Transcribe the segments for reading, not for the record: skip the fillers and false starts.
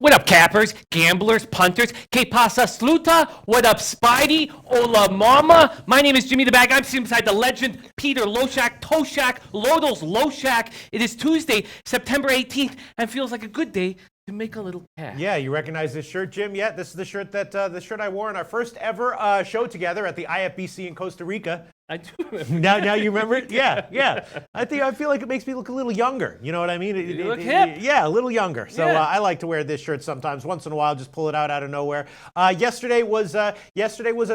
What up, cappers, gamblers, punters? Que pasa, sluta? What up, Spidey? Hola, mama. My name is Jimmy the Bag. I'm sitting beside the legend, Peter Loshak, Toshak, Lodels, Loshak. It is Tuesday, September 18th, and feels like a good day to make a little cash. Yeah, you recognize this shirt, Jim? Yeah, this is the shirt that the shirt I wore in our first ever show together at the IFBC in Costa Rica. I do remember. Now you remember it? Yeah. I feel like it makes me look a little younger. You know what I mean? You look hip. Yeah, a little younger. So Yeah. I like to wear this shirt sometimes. Once in a while, just pull it out of nowhere. Yesterday was a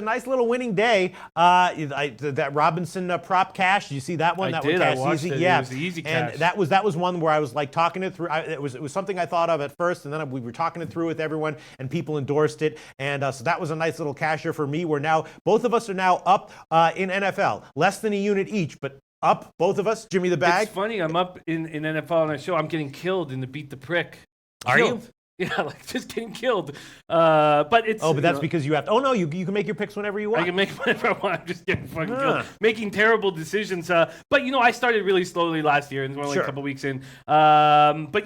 nice little winning day. That Robinson prop cash. Did you see that one? I That did. one I cashed watched easy. it. Yeah, It was the easy and cash. that was one where I was like talking it through. It was something I thought of at first, and then we were talking it through with everyone, and people endorsed it. And so that was a nice little casher for me. Both of us are now up in NFL, less than a unit each, but up, both of us. Jimmy the Bag. It's funny. I'm up in NFL on a show. I'm getting killed in the Beat the Prick. Are Killed. you? Yeah, like just getting killed. But it's. Oh, but that's because you have to. Oh no, you can make your picks whenever you want. I can make whatever I want. I'm just getting fucking killed. Making terrible decisions. But, I started really slowly last year, and we're only Sure. a couple weeks in. But,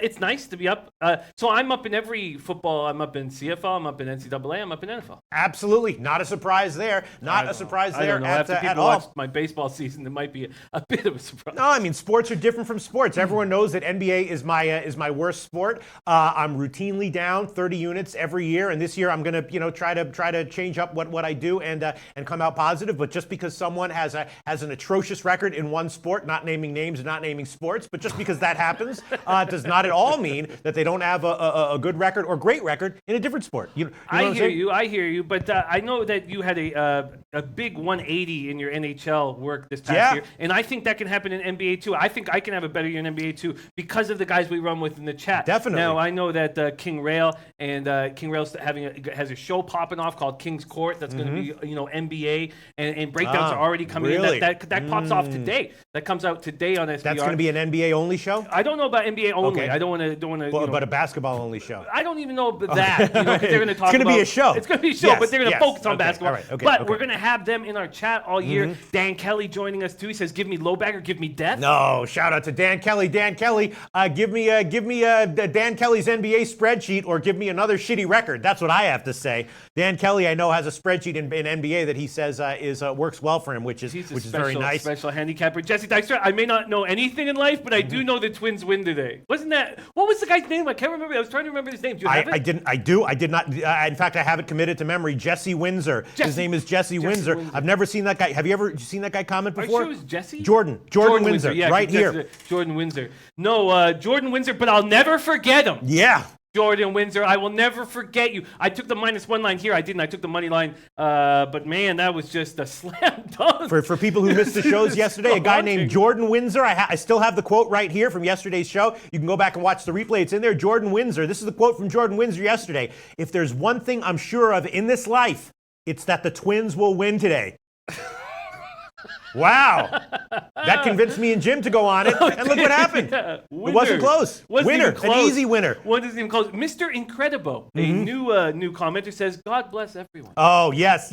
it's nice to be up. So I'm up in every football. I'm up in CFL. I'm up in NCAA. I'm up in NFL. Absolutely. Not a surprise there. Not a surprise I there don't know. After at people all. watch my baseball season, it might be a bit of a surprise. No, I mean sports are different from sports. Everyone knows that NBA is my worst sport. I'm routinely down 30 units every year, and this year I'm gonna try to change up what I do and come out positive. But just because someone has an atrocious record in one sport, not naming names and not naming sports, but just because that happens does not at all mean that they don't have a good record or great record in a different sport. You know what I'm saying? I hear you, but I know that you had a big 180 in your NHL work this past year, and I think that can happen in NBA too. I think I can have a better year in NBA too because of the guys we run with in the chat. Definitely. Now I know that King Rail and King Rail's has a show popping off called King's Court. That's going to be NBA and breakdowns are already coming really? in. That pops off today. That comes out today on SBR. That's going to be an NBA only show. I don't know about NBA only. Okay. I don't want to. But a basketball only show. I don't even know about that. 'Cause they're going to talk It's going to be about- a show. It's going to be a show, Yes, but they're going to yes. focus on Okay, basketball. all right, okay, but okay. we're going to have them in our chat all year. Dan Kelly joining us too. He says, "Give me low bag or give me death." No, shout out to Dan Kelly. Dan Kelly, give me Dan Kelly's NBA spreadsheet or give me another shitty record. That's what I have to say. Dan Kelly, I know, has a spreadsheet in NBA that he says works well for him, which is very nice. Special handicapper. Jesse Dykstra, I may not know anything in life, but I do know the Twins win today. What was the guy's name? I can't remember. I was trying to remember his name. Do you have it? I did not. In fact, I have it committed to memory. Jesse Windsor. His name is Jesse Windsor. I've never seen that guy. Have you ever seen that guy comment Are you before? sure it was Jesse? Jordan Windsor. Yeah, right here. Jordan Windsor. No, Jordan Windsor, but I'll never forget him. Yeah. Jordan Windsor, I will never forget you. I took the -1 line here. I didn't. I took the money line. But man, that was just a slam dunk. For people who missed the shows yesterday, a guy named Jordan Windsor. I still have the quote right here from yesterday's show. You can go back and watch the replay. It's in there. Jordan Windsor. This is the quote from Jordan Windsor yesterday. If there's one thing I'm sure of in this life, it's that the Twins will win today. Wow. That convinced me and Jim to go on it. And look what happened. Yeah. It wasn't close. Winner. Even close. An easy winner. What is even close? Mr. Incredible, a new commenter says, "God bless everyone." Oh, yes.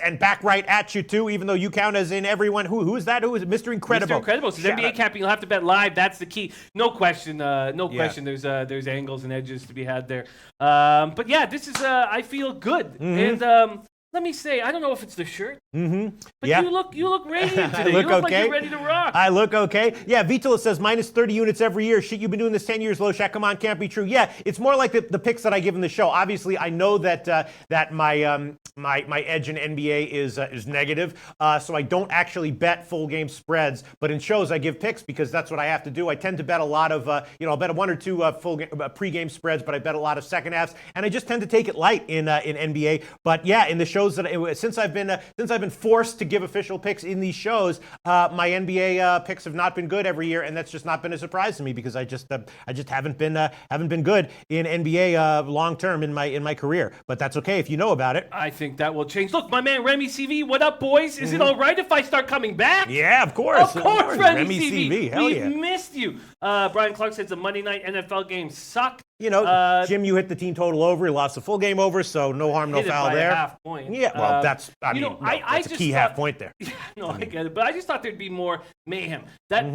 And back right at you, too, even though you count as in everyone. Who is that? Who is it? Mr. Incredible. Mr. Incredible says NBA capping. You'll have to bet live. That's the key. No question. Question. There's angles and edges to be had there. But yeah, this is. I feel good. And let me say, I don't know if it's the shirt, but you look radiant today. I look you look okay. like you're ready to rock. I look okay. Yeah, Vitola says -30 units every year. Shit, you've been doing this 10 years, Loshak. Come on, can't be true. Yeah, it's more like the picks that I give in the show. Obviously, I know that my edge in NBA is negative, so I don't actually bet full game spreads. But in shows, I give picks because that's what I have to do. I tend to bet a lot of I'll bet 1 or 2 full game, pre-game spreads, but I bet a lot of second halves, and I just tend to take it light in NBA. But yeah, in the shows that since I've been forced to give official picks in these shows, my NBA picks have not been good every year, and that's just not been a surprise to me because I just haven't been good in NBA long term in my career. But that's okay if you know about it. I think that will change. Look, my man Remy CV, what up, boys? Is it all right if I start coming back? Yeah, of course. Of course, Remy CV. CV. Hell We've yeah. missed you. Brian Clark says the Monday night NFL games suck. Jim, you hit the team total over. You lost the full game over, so no harm, no Hit it foul by there. a half point. Yeah, well, that's I that's a just key thought- half point there. No, I get it, but I just thought there'd be more mayhem. That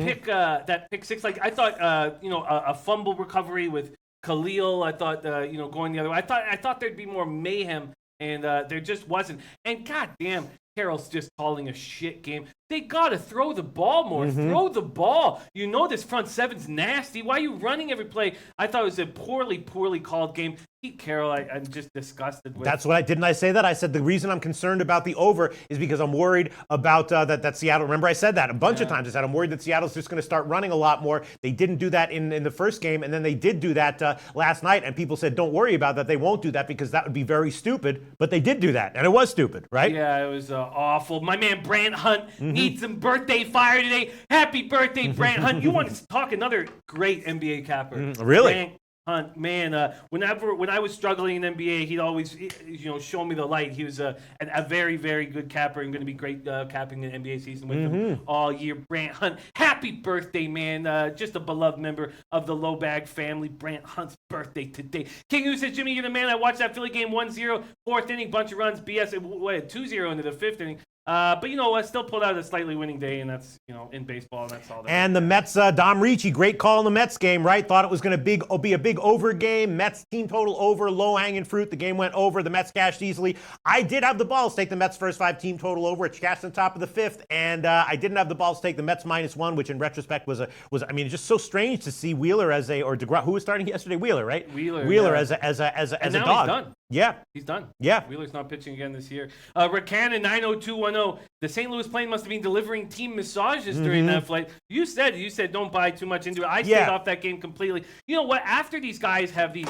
pick 6, like I thought, a fumble recovery with Khalil, I thought, going the other way. I thought there'd be more mayhem, and there just wasn't. And goddamn, Carroll's just calling a shit game. They gotta throw the ball more. Throw the ball. You know this front seven's nasty. Why are you running every play? I thought it was a poorly called game. Pete Carroll, I'm just disgusted with. That's what didn't I say that? I said the reason I'm concerned about the over is because I'm worried about that Seattle. Remember, I said that a bunch of times. I said I'm worried that Seattle's just going to start running a lot more. They didn't do that in the first game, and then they did do that last night. And people said, "Don't worry about that. They won't do that because that would be very stupid." But they did do that, and it was stupid, right? Yeah, it was awful. My man Brant Hunt needs some birthday fire today. Happy birthday, Brant Hunt! You want to talk another great NBA capper? Really? Brant Hunt, man, when I was struggling in NBA, he'd always, show me the light. He was a very, very good capper and going to be great capping the NBA season with him all year. Brant Hunt, happy birthday, man! Just a beloved member of the Low Bag family. Brant Hunt's birthday today. King Who says, Jimmy, you're the man. I watched that Philly game 1-0, fourth inning, bunch of runs, BS, 2-0 into the fifth inning. But I still pulled out a slightly winning day, and that's, in baseball, and that's all that. And the Mets, Dom Ricci, great call in the Mets game, right? Thought it was going to be a big over game. Mets team total over, low-hanging fruit. The game went over. The Mets cashed easily. I did have the balls to take the Mets first 5 team total over. It cashed on top of the 5th, and I didn't have the balls to take the Mets -1, which in retrospect was it's just so strange to see Wheeler as or DeGrom, who was starting yesterday? Wheeler, right? Wheeler as a and now dog. He's done. Yeah. He's done. Yeah. Wheeler's not pitching again this year. Rakan 90210. The St. Louis plane must have been delivering team massages during that flight. You said don't buy too much into it. I stayed off that game completely. You know what? After these guys have these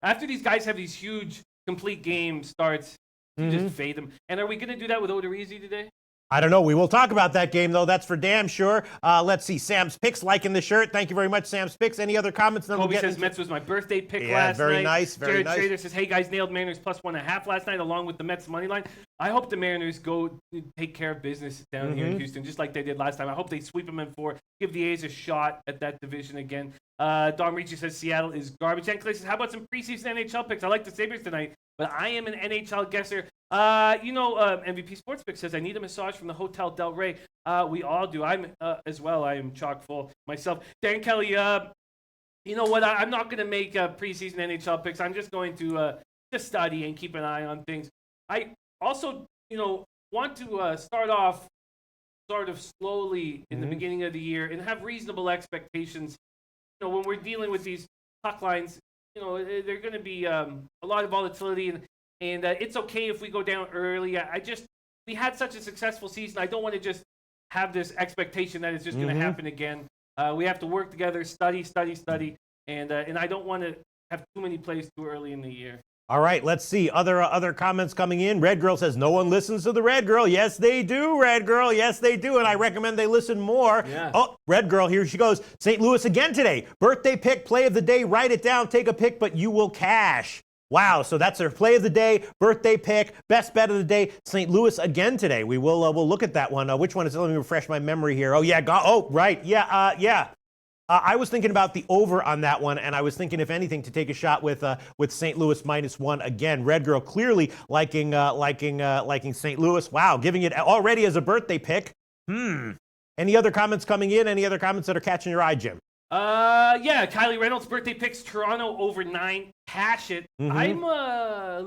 after these guys have these huge complete game starts, you just fade them. And are we going to do that with Odorizzi today? I don't know. We will talk about that game, though. That's for damn sure. Let's see. Sam's Picks liking the shirt. Thank you very much, Sam's Picks. Any other comments? Then Kobe says Mets was my birthday pick last very night. Nice. Very Jared nice. Trader says, hey, guys, nailed Mariners +1.5 last night along with the Mets money line. I hope the Mariners go take care of business down here in Houston, just like they did last time. I hope they sweep them in 4, give the A's a shot at that division again. Dom Ricci says Seattle is garbage. And Clay says, how about some preseason NHL picks? I like the Sabres tonight, but I am an NHL guesser. MVP Sportsbook says, I need a massage from the Hotel Del Rey. We all do. I'm as well. I am chock full myself. Dan Kelly, you know what? I'm not going to make preseason NHL picks. I'm just going to just study and keep an eye on things. I also, want to start off sort of slowly in the beginning of the year and have reasonable expectations. When we're dealing with these puck lines, they're going to be a lot of volatility, and it's okay if we go down early. We had such a successful season. I don't want to just have this expectation that it's just going to happen again. We have to work together, study, and I don't want to have too many plays too early in the year. All right, let's see. Other comments coming in. Red Girl says, no one listens to the Red Girl. Yes, they do, Red Girl. Yes, they do, and I recommend they listen more. Yeah. Oh, Red Girl, here she goes. St. Louis again today. Birthday pick, play of the day. Write it down. Take a pick, but you will cash. Wow, so that's their play of the day, birthday pick, best bet of the day. St. Louis again today. We'll look at that one. Which one is it? Let me refresh my memory here. Oh, yeah. Right. Yeah. I was thinking about the over on that one, and I was thinking, if anything, to take a shot with St. Louis -1 again. Red Girl clearly liking St. Louis. Wow, giving it already as a birthday pick. Any other comments coming in? Any other comments that are catching your eye, Jim? Kylie Reynolds birthday picks Toronto over 9. Cash it. I'm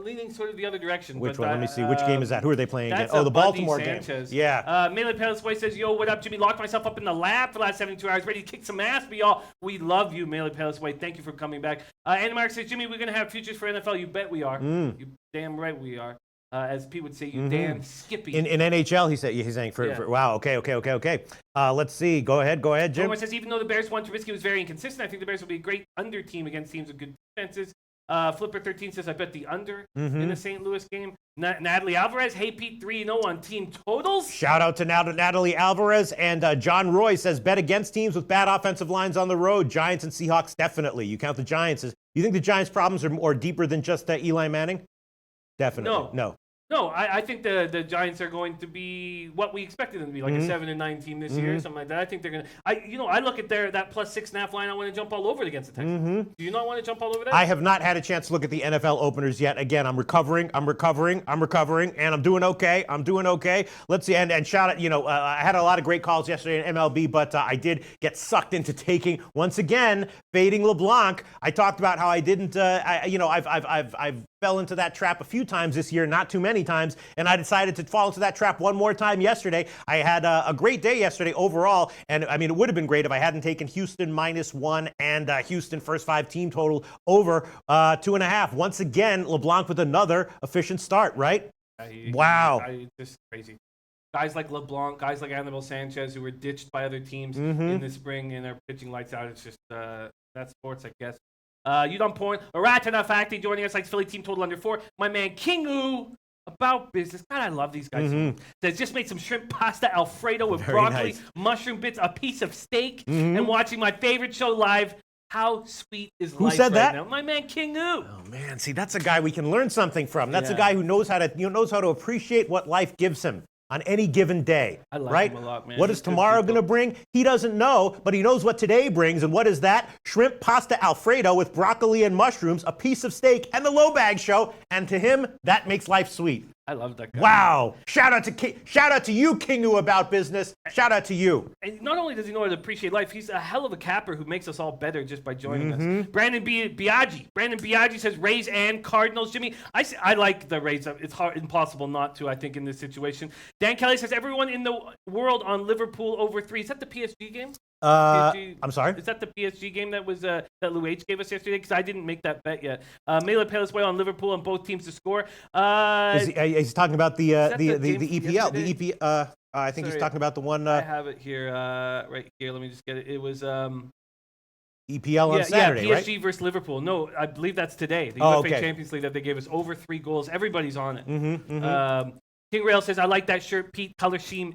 leaning sort of the other direction. Which one? Let me see. Which game is that? Who are they playing against? That's the Baltimore game. Yeah. Melee Palace Boy says, yo, what up, Jimmy? Locked myself up in the lab for the last 72 hours, ready to kick some ass, but y'all, we love you, Melee Palace Boy. Thank you for coming back. Anna Mark says, Jimmy, we're going to have futures for NFL. You bet we are. You damn right we are. As Pete would say, you damn Skippy. In NHL, he's saying for wow. Okay. Let's see. Go ahead, Jim. Someone says, even though the Bears won, Trubisky was very inconsistent. I think the Bears will be a great under team against teams with good defenses. Flipper13 says, I bet the under in the St. Louis game. Natalie Alvarez, hey Pete, 3-0 on team totals. Shout out to Natalie Alvarez. And John Roy says, bet against teams with bad offensive lines on the road. Giants and Seahawks, definitely. You count the Giants. You think the Giants' problems are more deeper than just Eli Manning? Definitely. No. No, I think the Giants are going to be what we expected them to be, like a 7-9 team this year, something like that. I think they're going to. I look at that +6.5 line. I want to jump all over it against the Texans. Do you not want to jump all over that? I have not had a chance to look at the NFL openers yet. Again, I'm recovering, and I'm doing okay. Let's see, and shout out, I had a lot of great calls yesterday in MLB, but I did get sucked into taking, once again, fading LeBlanc. I talked about how I didn't, I've fell into that trap a few times this year, not too many times, and I decided to fall into that trap one more time yesterday. I had a great day yesterday overall, and I mean, it would have been great if I hadn't taken Houston -1 and Houston first 5 team total over 2.5. Once again, LeBlanc with another efficient start, right? Wow. Just crazy. Guys like LeBlanc, guys like Anibal Sanchez, who were ditched by other teams in the spring and are pitching lights out. It's just, that's sports, I guess. You don't point. Ratana Factory joining us like Philly team total under 4. My man Kingu about business. God, I love these guys. They just made some shrimp pasta Alfredo with broccoli, mushroom bits, a piece of steak, and watching my favorite show live. How sweet is life said that? now? My man Kingu. Oh man, see, that's a guy we can learn something from. That's a guy who knows how to appreciate what life gives him on any given day. I like right? him a lot, man. What is tomorrow going to bring? He doesn't know, but he knows what today brings. And what is that? Shrimp pasta Alfredo with broccoli and mushrooms, a piece of steak, and the low bag show. And to him, that makes life sweet. I love that guy. Wow! Shout out to you, Kingu about business. Shout out to you. And not only does he know how to appreciate life, he's a hell of a capper who makes us all better just by joining us. Brandon Biaggi. Brandon Biaggi says Rays and Cardinals. Jimmy, I like the Rays. It's impossible not to, I think, in this situation. Dan Kelly says everyone in the world on Liverpool over 3. Is that the PSG game? I'm sorry? Is that the PSG game that was that Lou H gave us yesterday? Because I didn't make that bet yet. Mela Palace way on Liverpool and both teams to score. He's talking about the EPL. Yesterday? I think he's talking about the one. I have it here, right here. Let me just get it. It was EPL on Saturday, PSG right? versus Liverpool. No, I believe that's today. The UEFA Champions League that they gave us over 3 goals. Everybody's on it. King Rail says, I like that shirt, Pete. Color scheme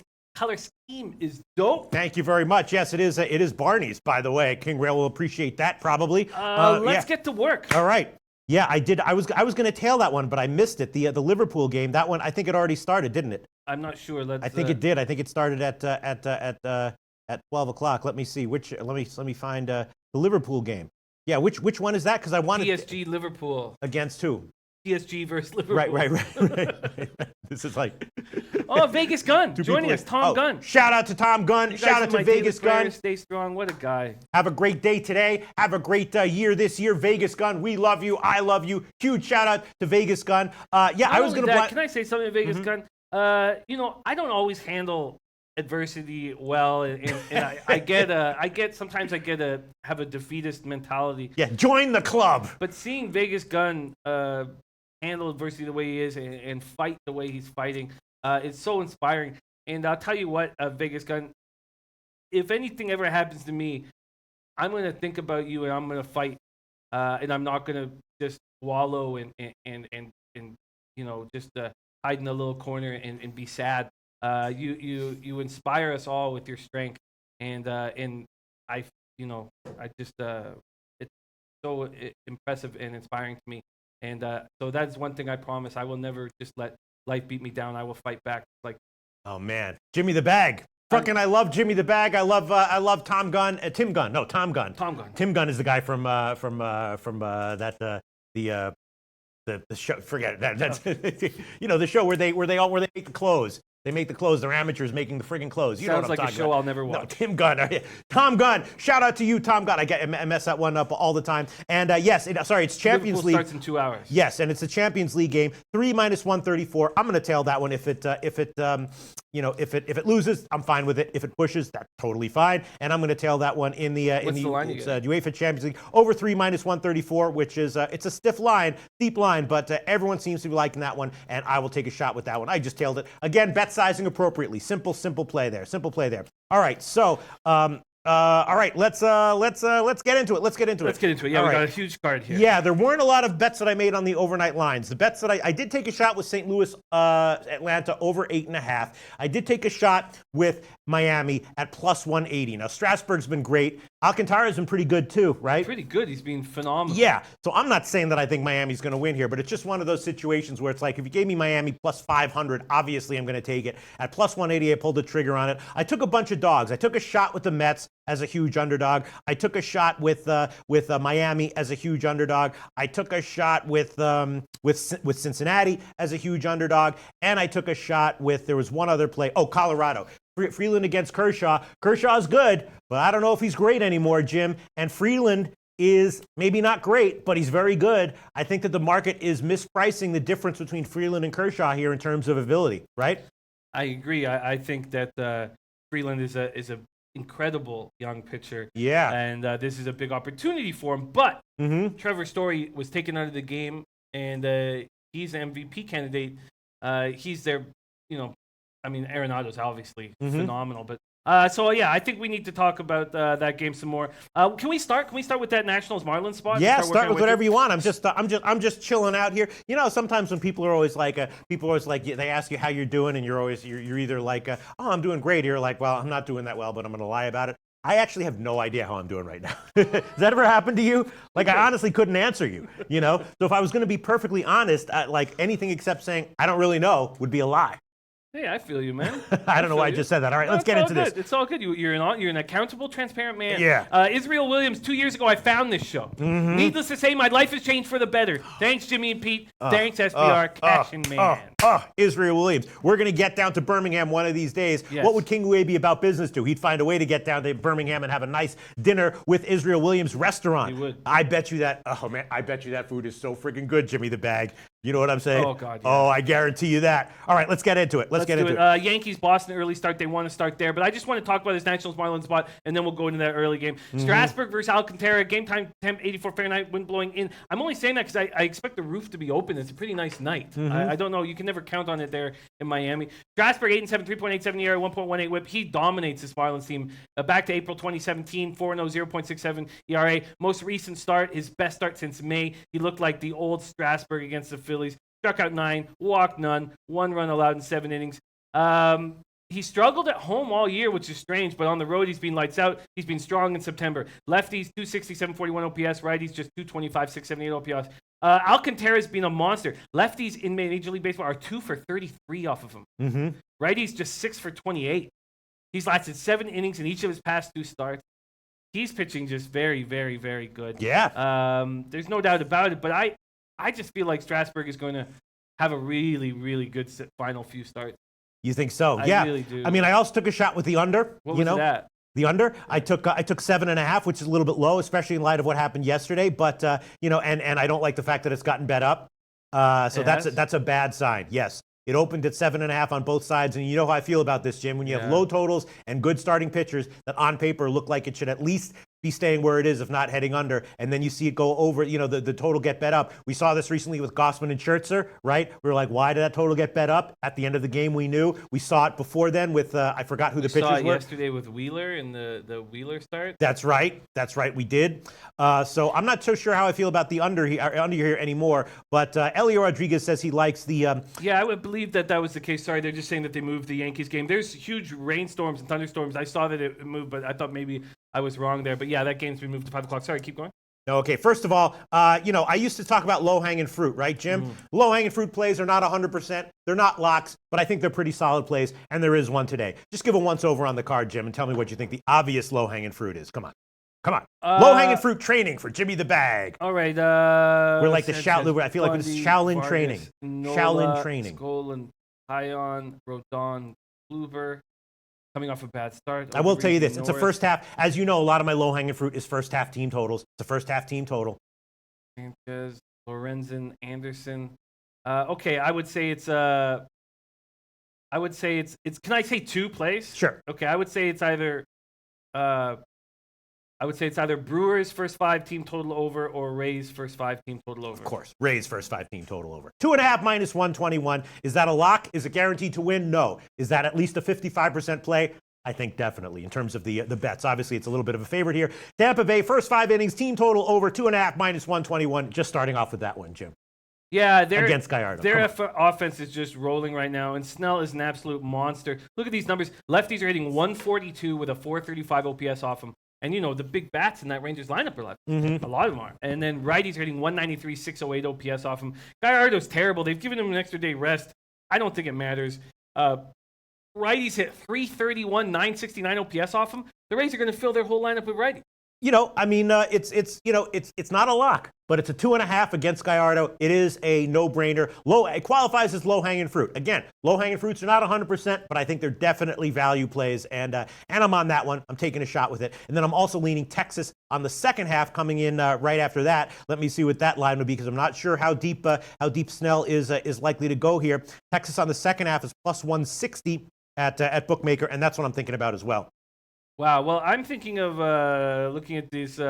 is dope. Thank you very much. Yes, it is. It is Barney's, by the way. King Rail will appreciate that probably. Let's get to work. All right. Yeah, I did. I was going to tail that one, but I missed it. The Liverpool game. That one, I think it already started, didn't it? I'm not sure. I think it did. I think it started at 12 o'clock. Let me see. Let me find the Liverpool game. Yeah, which one is that? Because I wanted PSG Liverpool against who? PSG versus Liverpool. Right. This is like Vegas Gun joining us, Tom Gunn. Shout out to Tom Gunn. Shout out to Vegas Gun. Stay strong. What a guy. Have a great day today. Have a great year this year, Vegas Gun. We love you. I love you. Huge shout out to Vegas Gun. I was going to. Can I say something to Vegas Gun? I don't always handle adversity well, and sometimes I have a defeatist mentality. Yeah, join the club. But seeing Vegas Gun handle adversity the way he is and fight the way he's fighting, it's so inspiring. And I'll tell you what, Vegas Gun, if anything ever happens to me, I'm going to think about you and I'm going to fight, and I'm not going to just wallow and just hide in a little corner and be sad. You inspire us all with your strength, and I just it's so impressive and inspiring to me. And so that's one thing I promise. I will never just let life beat me down. I will fight back. Oh man, Jimmy the Bag. I love Jimmy the Bag. I love Tom Gunn. Tim Gunn. No, Tom Gunn. Tim Gunn is the guy from the show. Forget it. That's the show where they make the clothes. They make the clothes. They're amateurs making the friggin' clothes. You know what I'm talking about. Sounds like a show I'll never watch. No, Tim Gunn. Tom Gunn. Shout out to you, Tom Gunn. I mess that one up all the time. And yes, it's Champions League. Starts in 2 hours. Yes, and it's a Champions League game. 3 minus 134. I'm going to tail that one. If it loses, I'm fine with it. If it pushes, that's totally fine. And I'm going to tail that one in the UEFA Champions League over 3 minus 134, which is it's a steep line, but everyone seems to be liking that one, and I will take a shot with that one. I just tailed it again. Bet sizing appropriately. Simple play there. All right, so all right, let's get into it. Yeah, we got a huge card here. Yeah, there weren't a lot of bets that I made on the overnight lines. The bets that I did take a shot with St. Louis, Atlanta over 8.5. I did take a shot with Miami at +180. Now Strasburg's been great. Alcantara's been pretty good too, right? Pretty good. He's been phenomenal. Yeah. So I'm not saying that I think Miami's going to win here, but it's just one of those situations where it's like, if you gave me Miami plus 500, obviously I'm going to take it. At plus 180, I pulled the trigger on it. I took a bunch of dogs. I took a shot with the Mets as a huge underdog. I took a shot with Miami as a huge underdog. I took a shot with Cincinnati as a huge underdog, and I took a shot with, there was one other play. Oh, Colorado. Freeland against Kershaw. Kershaw's good, but I don't know if he's great anymore, Jim. And Freeland is maybe not great, but he's very good. I think that the market is mispricing the difference between Freeland and Kershaw here in terms of ability, right? I agree. I think that Freeland is a incredible young pitcher. Yeah. And this is a big opportunity for him. But Mm-hmm. Trevor Story was taken out of the game, and he's an MVP candidate. He's their, Arenado's obviously phenomenal, but so yeah, I think we need to talk about that game some more. Can we start? Can we start with that Nationals Marlins spot? Yeah, start with whatever you want. I'm just chilling out here. You know, sometimes when people are always like, they ask you how you're doing, and you're either like, oh, I'm doing great. You're like, well, I'm not doing that well, but I'm going to lie about it. I actually have no idea how I'm doing right now. Has that ever happened to you? Like, I honestly couldn't answer you, you know? So if I was going to be perfectly honest, like anything except saying, I don't really know would be a lie. Hey, I feel you, man. I don't know why I just said that. All right, let's get into this. It's all good. You're an accountable, transparent man. Yeah. Israel Williams, 2 years ago, I found this show. Needless to say, my life has changed for the better. Thanks, Jimmy and Pete. Thanks, SBR. Cashin' man. Israel Williams. We're going to get down to Birmingham one of these days. Yes. What would King Uwe be about business to? He'd find a way to get down to Birmingham and have a nice dinner with Israel Williams restaurant. He would. I bet you that food is so freaking good, Jimmy the Bag. You know what I'm saying? Oh, God, yeah. Oh, I guarantee you that. All right, let's get into it. Let's get into it. Yankees, Boston, early start. They want to start there. But I just want to talk about this Nationals Marlins spot, and then we'll go into that early game. Strasburg versus Alcantara. Game time, temp 84 Fahrenheit, wind blowing in. I'm only saying that because I expect the roof to be open. It's a pretty nice night. I don't know. You can never count on it there in Miami. Strasburg, 8-7, 3.87 ERA, 1.18 whip. He dominates this Marlins team. Back to April 2017, 4-0, 0.67 ERA. Most recent start, his best start since May. He looked like the old Strasburg against the Phillies. Struck out 9, walked none, 1 run allowed in 7 innings. He struggled at home all year, which is strange, but on the road he's been lights out. He's been strong in September. Lefties, 260, 741 OPS. Righties, just 225, 678 OPS. Alcantara's been a monster. Lefties in Major League Baseball are 2 for 33 off of him. Righties, just 6 for 28. He's lasted 7 innings in each of his past 2 starts. He's pitching just very, very, very good. Yeah. There's no doubt about it, but I just feel like Strasburg is going to have a really, really good final few starts. You think so? I Yeah. really do. I mean, I also took a shot with the under. What was that? The under, I took 7.5, which is a little bit low, especially in light of what happened yesterday. But and I don't like the fact that it's gotten bet up. So that's a bad sign. Yes, it opened at 7.5 on both sides, and you know how I feel about this, Jim. When you have low totals and good starting pitchers that on paper look like it should at least be staying where it is, if not heading under, and then you see it go over, the total get bet up. We saw this recently with Gossman and Scherzer, right? We were like, why did that total get bet up? At the end of the game, we knew. We saw it before then with, I forgot who the pitchers were. We saw it yesterday with Wheeler in the Wheeler start. That's right, we did. So I'm not so sure how I feel about the under here anymore, but Elio Rodriguez says he likes the... Yeah, I would believe that was the case. Sorry, they're just saying that they moved the Yankees game. There's huge rainstorms and thunderstorms. I saw that it moved, but I thought maybe I was wrong there. But yeah, that game's been moved to 5 o'clock. Sorry, keep going. Okay, first of all, I used to talk about low-hanging fruit, right, Jim? Low-hanging fruit plays are not 100%. They're not locks, but I think they're pretty solid plays, and there is one today. Just give a once-over on the card, Jim, and tell me what you think the obvious low-hanging fruit is. Come on. Low-hanging fruit training for Jimmy the Bag. All right. We're like the Shaolin. I feel like it's Shaolin Vargas, training. Nola, Shaolin training. Skolin, Hyon, Rodon, Kluber. Coming off a bad start. I will tell you this. It's a first half. As you know, a lot of my low-hanging fruit is first half team totals. It's a first half team total. Sanchez, Lorenzen, Anderson. Okay, I would say it's can I say 2 plays? Sure. Okay, I would say it's either Brewers first 5 team total over or Rays first 5 team total over. Of course. Rays first 5 team total over. 2.5 minus 121. Is that a lock? Is it guaranteed to win? No. Is that at least a 55% play? I think definitely in terms of the bets. Obviously, it's a little bit of a favorite here. Tampa Bay first 5 innings team total over 2.5 minus 121. Just starting off with that one, Jim. Yeah, against Gallardo. Their offense is just rolling right now, and Snell is an absolute monster. Look at these numbers. Lefties are hitting 142 with a 435 OPS off him. And, the big bats in that Rangers lineup are left. A lot of them are. And then righties are hitting 193, 608 OPS off him. Gallardo's terrible. They've given him an extra day rest. I don't think it matters. Righties hit 331, 969 OPS off him. The Rays are going to fill their whole lineup with righties. It's not a lock, but it's a 2.5 against Gallardo. It is a no-brainer. It qualifies as low-hanging fruit. Again, low-hanging fruits are not 100%, but I think they're definitely value plays, and I'm on that one. I'm taking a shot with it, and then I'm also leaning Texas on the second half, coming in right after that. Let me see what that line would be, because I'm not sure how deep Snell is likely to go here. Texas on the second half is plus 160 at Bookmaker, and that's what I'm thinking about as well. Wow. Well, I'm thinking of looking at these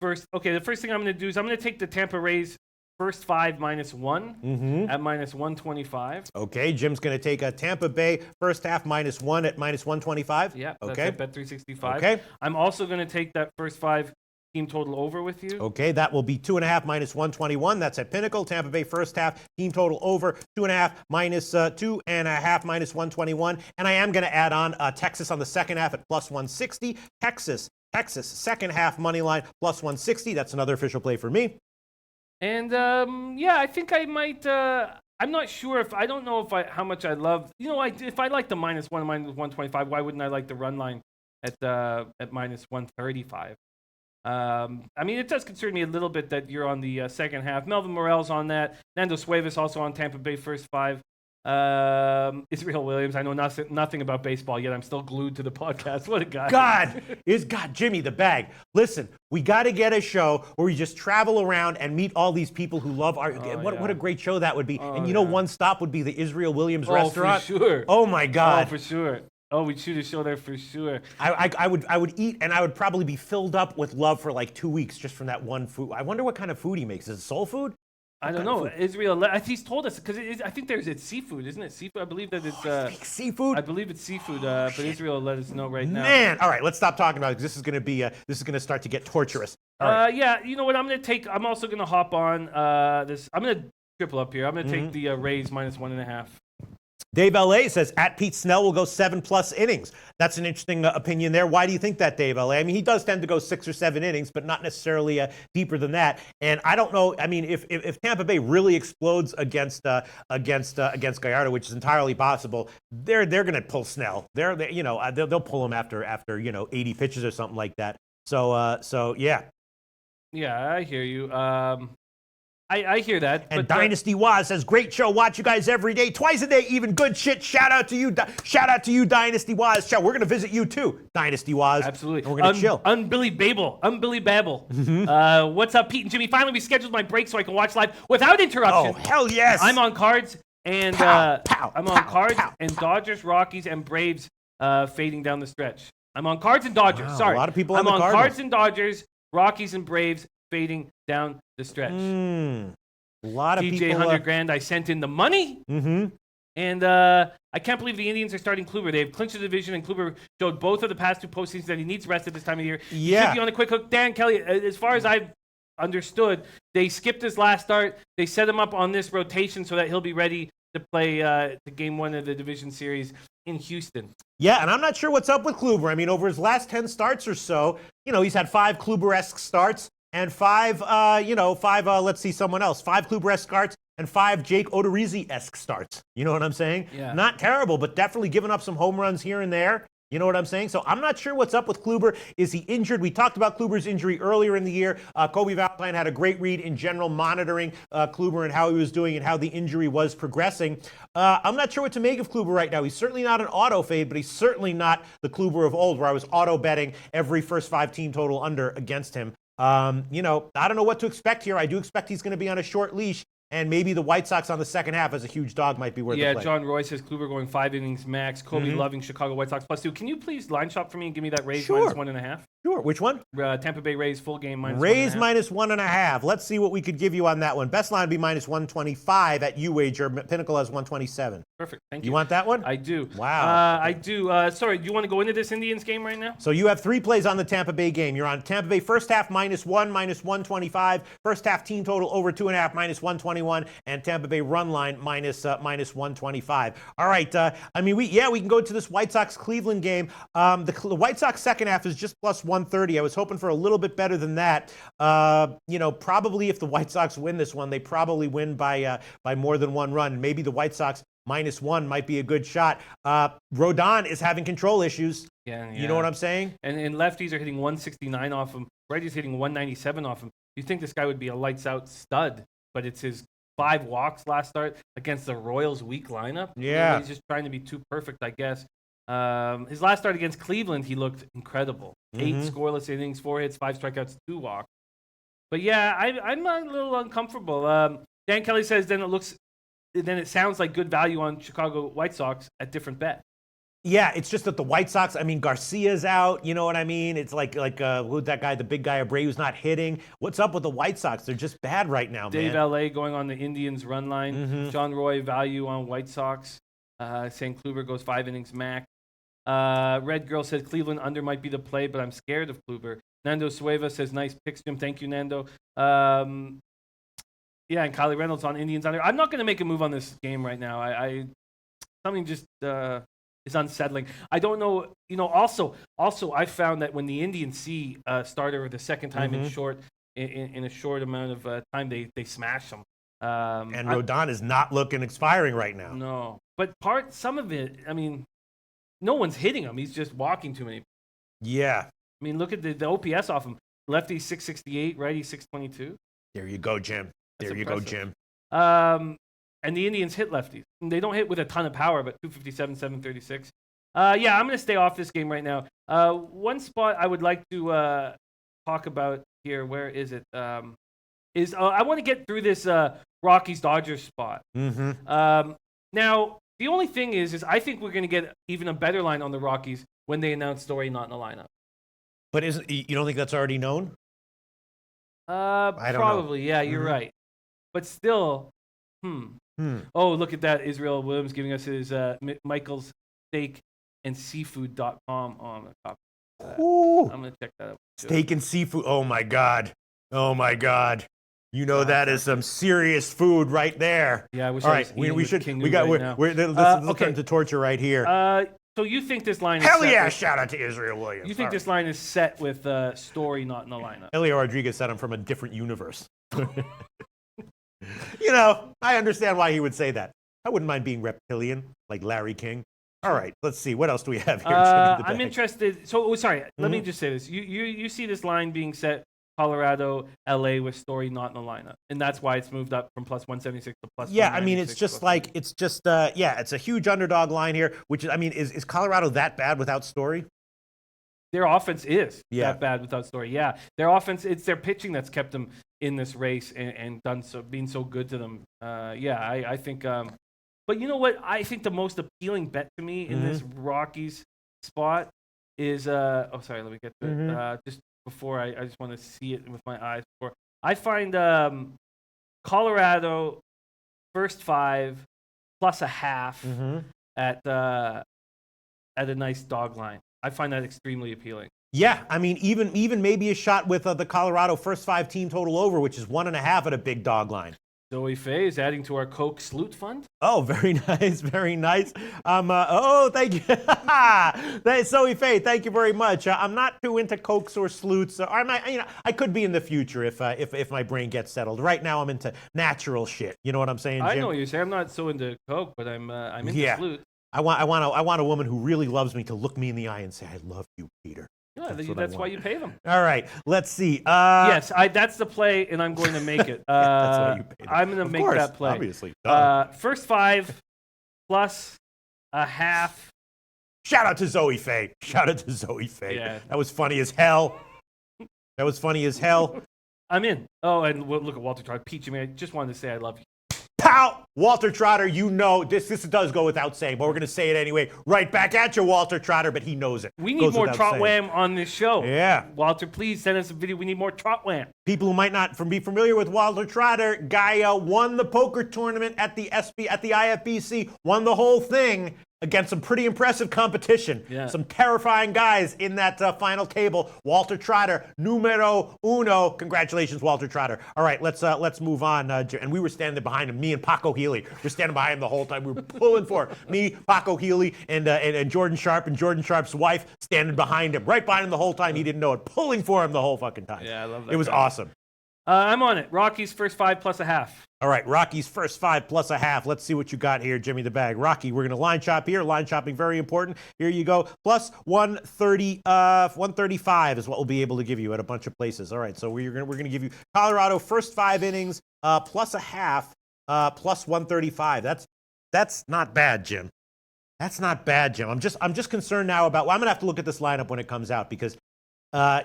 first. Okay, the first thing I'm going to do is I'm going to take the Tampa Rays first 5 -1 at -125. Okay, Jim's going to take a Tampa Bay first half -1 at -125. Yeah. Okay. That's at Bet365. Okay. I'm also going to take that first 5 team total over with you. Okay, that will be 2.5 -121. That's at Pinnacle. Tampa Bay first half team total over 2.5 -2.5 -121. And I am going to add on Texas on the second half at plus 160. Texas second half money line plus 160. That's another official play for me. And I think I might. I'm not sure I don't know how much I love. If I like the -1 -125, why wouldn't I like the run line at -135? It does concern me a little bit that you're on the second half. Melvin Morel's on that. Nando Suevas also on Tampa Bay first 5. Israel Williams. I know nothing about baseball yet. I'm still glued to the podcast. What a guy! God, Jimmy the Bag. Listen, we got to get a show where we just travel around and meet all these people who love art. What a great show that would be. One stop would be the Israel Williams restaurant. For sure. Oh my God. Oh, for sure. Oh, we'd shoot a show there for sure. I would eat, and I would probably be filled up with love for like 2 weeks just from that one food. I wonder what kind of food he makes. Is it soul food? I don't know. Israel, he's told us, because I think it's seafood, isn't it? Seafood. I believe that it's seafood. I believe it's seafood. But Israel let us know right now. Man, all right, let's stop talking about it, because this is going to start to get torturous. All right. You know what? I'm also going to hop on this. I'm going to triple up here. I'm going to take the Rays -1.5. Dave L.A. says, at Pete Snell will go 7+ innings. That's an interesting opinion there. Why do you think that, Dave L.A.? He does tend to go 6 or 7 innings, but not necessarily deeper than that. And I don't know. If Tampa Bay really explodes against Gallardo, which is entirely possible, they're going to pull Snell. They'll pull him after 80 pitches or something like that. So yeah. Yeah, I hear you. I hear that. And Dynasty Waz says, great show. Watch you guys every day, twice a day, even good shit. Shout out to you, Dynasty Waz. We're going to visit you too, Dynasty Waz. Absolutely. And we're going to chill. Unbelievable. What's up, Pete and Jimmy? Finally, we scheduled my break so I can watch live without interruption. Oh, hell yes. I'm on Cards and and Dodgers, Rockies, and Braves fading down the stretch. I'm on Cards and Dodgers. Wow, Sorry. A lot of people I'm on on Cardinals. Cards and Dodgers, Rockies, and Braves fading down the stretch. A lot of DJ people. $100,000. I sent in the money. And I can't believe the Indians are starting Kluber. They have clinched the division, and Kluber showed both of the past 2 postseasons that he needs rest at this time of year. Yeah. He should be on a quick hook. Dan Kelly, as far as I've understood, they skipped his last start. They set him up on this rotation so that he'll be ready to play the game 1 of the division series in Houston. Yeah, and I'm not sure what's up with Kluber. Over his last 10 starts or so, he's had 5 Kluber-esque starts and 5 let's see someone else. 5 Kluber-esque starts and 5 Jake Odorizzi-esque starts. You know what I'm saying? Yeah. Not terrible, but definitely giving up some home runs here and there. You know what I'm saying? So I'm not sure what's up with Kluber. Is he injured? We talked about Kluber's injury earlier in the year. Kobe Valentine had a great read in general monitoring Kluber and how he was doing and how the injury was progressing. I'm not sure what to make of Kluber right now. He's certainly not an auto fade, but he's certainly not the Kluber of old where I was auto betting every first 5 team total under against him. I don't know what to expect here. I do expect he's going to be on a short leash. And maybe the White Sox on the second half as a huge dog might be worth the play. Yeah, John Roy says Kluber going 5 innings max. Kobe loving Chicago White Sox +2. Can you please line shop for me and give me that Rays -1.5? Sure. Which one? Tampa Bay Rays full game -1.5. Rays -1.5. Let's see what we could give you on that one. Best line would be -125 at UWager. Pinnacle has 127. Perfect. Thank you. You want that one? I do. Wow. I do. Sorry, do you want to go into this Indians game right now? So you have 3 plays on the Tampa Bay game. You're on Tampa Bay first half -1, -125. First half team total over 2.5, -121. And Tampa Bay run line -125. All right. We can go to this White Sox Cleveland game. The White Sox second half is just +1. 130. I was hoping for a little bit better than that. Probably if the White Sox win this one, they probably win by more than one run. Maybe the White Sox -1 might be a good shot. Rodon is having control issues. Yeah. You know what I'm saying? And lefties are hitting 169 off him. Righties hitting 197 off him. You think this guy would be a lights out stud, but it's his 5 walks last start against the Royals' weak lineup. Yeah. He's just trying to be too perfect, I guess. His last start against Cleveland, he looked incredible. 8 scoreless innings, 4 hits, 5 strikeouts, 2 walks. But yeah, I'm a little uncomfortable. Dan Kelly says then it sounds like good value on Chicago White Sox at different bet. Yeah, it's just that the White Sox, Garcia's out, you know what I mean? It's like who's that guy, the big guy, Abreu's not hitting. What's up with the White Sox? They're just bad right now, Dave man. L.A. going on the Indians run line. John Roy value on White Sox. Saying Kluber goes 5 innings max. Red Girl says Cleveland under might be the play, but I'm scared of Kluber. Nando Sueva says nice picks, Jim. Thank you, Nando. And Kylie Reynolds on Indians under. I'm not going to make a move on this game right now. Something just is unsettling. I don't know. Also, I found that when the Indians see a starter the second time in a short amount of time, they smash them. And Rodon is not looking expiring right now. No, but some of it, no one's hitting him. He's just walking too many. Yeah. Look at the OPS off him. Lefty 668, righty 622. There you go, Jim. There you go, Jim. And the Indians hit lefties. And they don't hit with a ton of power, but 257, 736. I'm going to stay off this game right now. One spot I would like to talk about here, where is it? I want to get through this Rockies-Dodgers spot. Now, the only thing is I think we're going to get even a better line on the Rockies when they announce Story not in the lineup. But you don't think that's already known? I don't probably, know. Yeah, you're right. But still, Oh, look at that. Israel Williams giving us his Michael's Steak and Seafood.com on the top. I'm going to check that out. Steak and seafood. Oh, my God. Oh, my God. That is some serious food right there. Yeah, I wish All I right, was we should. King We got. now. Let's turn to torture right here. So you think this line is Hell set yeah! with, Shout out to Israel Williams. You think this line is set with Story not in the lineup? Elio Rodriguez said I'm from a different universe. I understand why he would say that. I wouldn't mind being reptilian, like Larry King. All right, let's see. What else do we have here? I'm interested. So, sorry. Let me just say this. You see this line being set Colorado, LA with Story not in the lineup. And that's why it's moved up from plus 176 to plus 196. It's a huge underdog line here, which is Colorado that bad without Story? Their offense is that bad without Story. Yeah. Their offense, it's their pitching that's kept them in this race and being so good to them. I think but you know what? I think the most appealing bet to me in this Rockies spot is let me get to it. Just before I just want to see it with my eyes before. I find Colorado first 5 plus a half at a nice dog line. I find that extremely appealing. Yeah, even maybe a shot with the Colorado first 5 team total over, which is 1.5 at a big dog line. Zoe Faye is adding to our Coke Sloot Fund. Oh, very nice, very nice. Thank you, Zoe Faye. Thank you very much. I'm not too into Cokes or Sloots. I could be in the future if my brain gets settled. Right now, I'm into natural shit. You know what I'm saying, Jim? I know what you're saying. I'm not so into Coke, but I'm into Sloot. I want a woman who really loves me to look me in the eye and say, "I love you, Peter." Yeah, that's why you pay them. All right, let's see. Yes, that's the play, and I'm going to make it. That's why you pay them. I'm going to make that play. Obviously. First 5 plus a half. Shout out to Zoe Faye. Yeah. That was funny as hell. I'm in. Oh, and look at Walter Trout. Peachy, man, I just wanted to say I love you. Pow! Walter Trotter, this does go without saying, but we're going to say it anyway. Right back at you, Walter Trotter, but he knows it. We need more Trot Wham on this show. Yeah. Walter, please send us a video. We need more Trot Wham. People who might not be familiar with Walter Trotter, guy won the poker tournament at the IFBC, won the whole thing, against some pretty impressive competition. Yeah. Some terrifying guys in that final table. Walter Trotter, numero uno. Congratulations, Walter Trotter. All right, let's move on. And we were standing behind him, me and Paco Healy. We're standing behind him the whole time. We were pulling for him. Me, Paco Healy, and Jordan Sharp, and Jordan Sharp's wife standing behind him, right behind him the whole time. He didn't know it, pulling for him the whole fucking time. Yeah, I love that. It was awesome. I'm on it. Rockies first 5 plus a half. All right, Rocky's first 5 plus a half. Let's see what you got here, Jimmy the Bag. Rocky, we're going to line chop here. Line chopping, very important. Here you go. Plus 130, 135 is what we'll be able to give you at a bunch of places. All right, so we're going to give you Colorado first 5 innings plus a half plus 135. That's not bad, Jim. That's not bad, Jim. I'm just concerned now about. Well, I'm going to have to look at this lineup when it comes out because.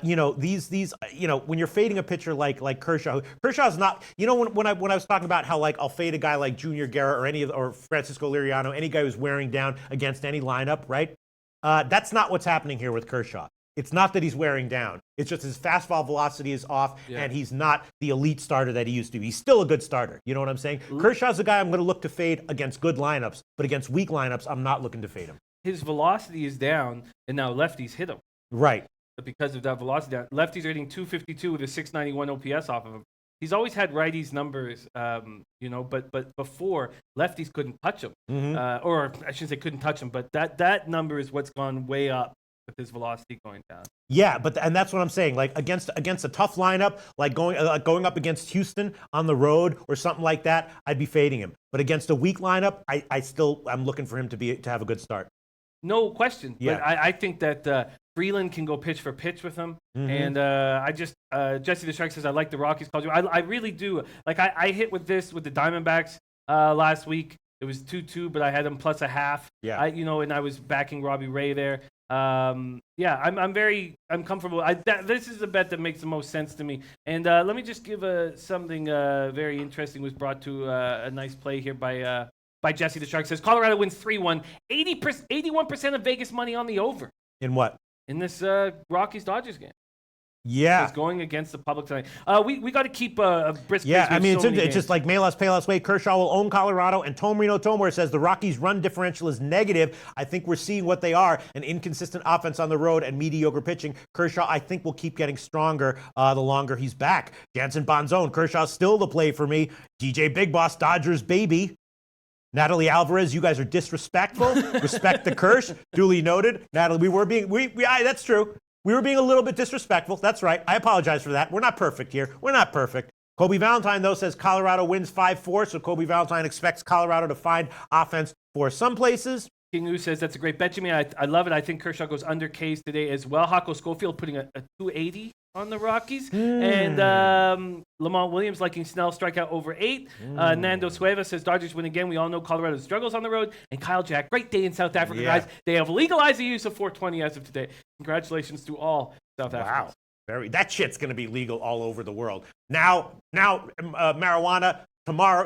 These when you're fading a pitcher like Kershaw's not, when I was talking about how like I'll fade a guy like Junior Guerra or Francisco Liriano, any guy who's wearing down against any lineup, right? That's not what's happening here with Kershaw. It's not that he's wearing down. It's just his fastball velocity is off, and he's not the elite starter that he used to be. He's still a good starter. You know what I'm saying? Kershaw's the guy I'm going to look to fade against good lineups, but against weak lineups, I'm not looking to fade him. His velocity is down, and now lefties hit him. Right. Because of that velocity down. Lefties are hitting 252 with a 691 OPS off of him. He's always had righties numbers, but before, lefties couldn't touch him. Or I shouldn't say couldn't touch him, but that number is what's gone way up with his velocity going down. Yeah, and that's what I'm saying. Like against a tough lineup, like going up against Houston on the road or something like that, I'd be fading him. But against a weak lineup, I'm looking for him to have a good start. No question. Yeah. But I think that Freeland can go pitch for pitch with him. And Jesse the Shark says, I like the Rockies culture. I really do. Like, I hit with the Diamondbacks last week. It was 2-2, but I had them plus a half. Yeah. And I was backing Robbie Ray there. I'm comfortable. This is a bet that makes the most sense to me. And let me just give something very interesting was brought to a nice play here by Jesse the Shark. Says Colorado wins 3-1, 81% of Vegas money on the over. In what? In this Rockies-Dodgers game. Yeah. It's going against the public tonight. We got to keep a brisk pace. Yeah, I mean, so it's just like Melas Payless Way. Kershaw will own Colorado, and Tom Reno Tomor says the Rockies' run differential is negative. I think we're seeing what they are, an inconsistent offense on the road and mediocre pitching. Kershaw, I think, will keep getting stronger the longer he's back. Jansen Bonzone, Kershaw's still the play for me. DJ Big Boss, Dodgers baby. Natalie Alvarez, you guys are disrespectful. Respect the Kersh. Duly noted. Natalie, that's true. We were being a little bit disrespectful. That's right. I apologize for that. We're not perfect here. We're not perfect. Kobe Valentine, though, says Colorado wins 5-4, so Kobe Valentine expects Colorado to find offense for some places. King U says that's a great bet, Jimmy. I love it. I think Kershaw goes under K's today as well. Hako Schofield putting a 280 on the Rockies. And Lamont Williams liking Snell strikeout over 8. Nando Sueva says Dodgers win again. We all know Colorado struggles on the road. And Kyle Jack, great day in South Africa, guys. They have legalized the use of 420 as of today. Congratulations to all South Africans. Wow. That shit's going to be legal all over the world. Now, marijuana.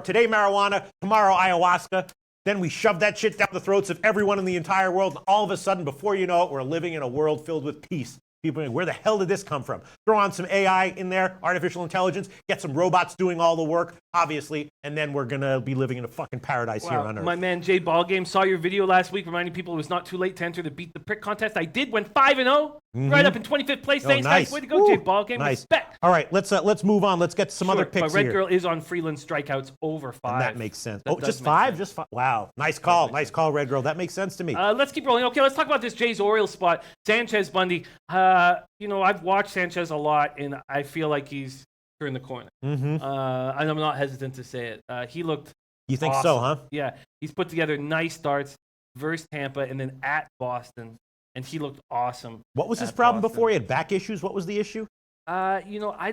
Today marijuana. Tomorrow ayahuasca. Then we shove that shit down the throats of everyone in the entire world. And all of a sudden, before you know it, we're living in a world filled with peace. People are like, where the hell did this come from? Throw on some AI in there, artificial intelligence, get some robots doing all the work, obviously, and then we're going to be living in a fucking paradise here on Earth. My man Jay Ballgame saw your video last week reminding people it was not too late to enter the Beat the Prick contest. I did, went 5-0, right up in 25th place. Thanks, nice. Way to go, Jay Ballgame. Nice. Respect. All right, let's move on. Let's get to some other picks but Red here. Girl is on Freeland strikeouts over 5. And that makes sense. That just 5? Just 5? Wow. Nice call. Nice call, Red Girl. That makes sense to me. Let's keep rolling. Okay, let's talk about this Jays-Orioles spot. Sanchez Bundy. I've watched Sanchez a lot, and I feel like he's turned the corner. And I'm not hesitant to say it. He looked You think awesome. so, huh? Yeah. He's put together nice starts versus Tampa and then at Boston, and he looked awesome. What was his problem before? He had back issues? What was the issue? I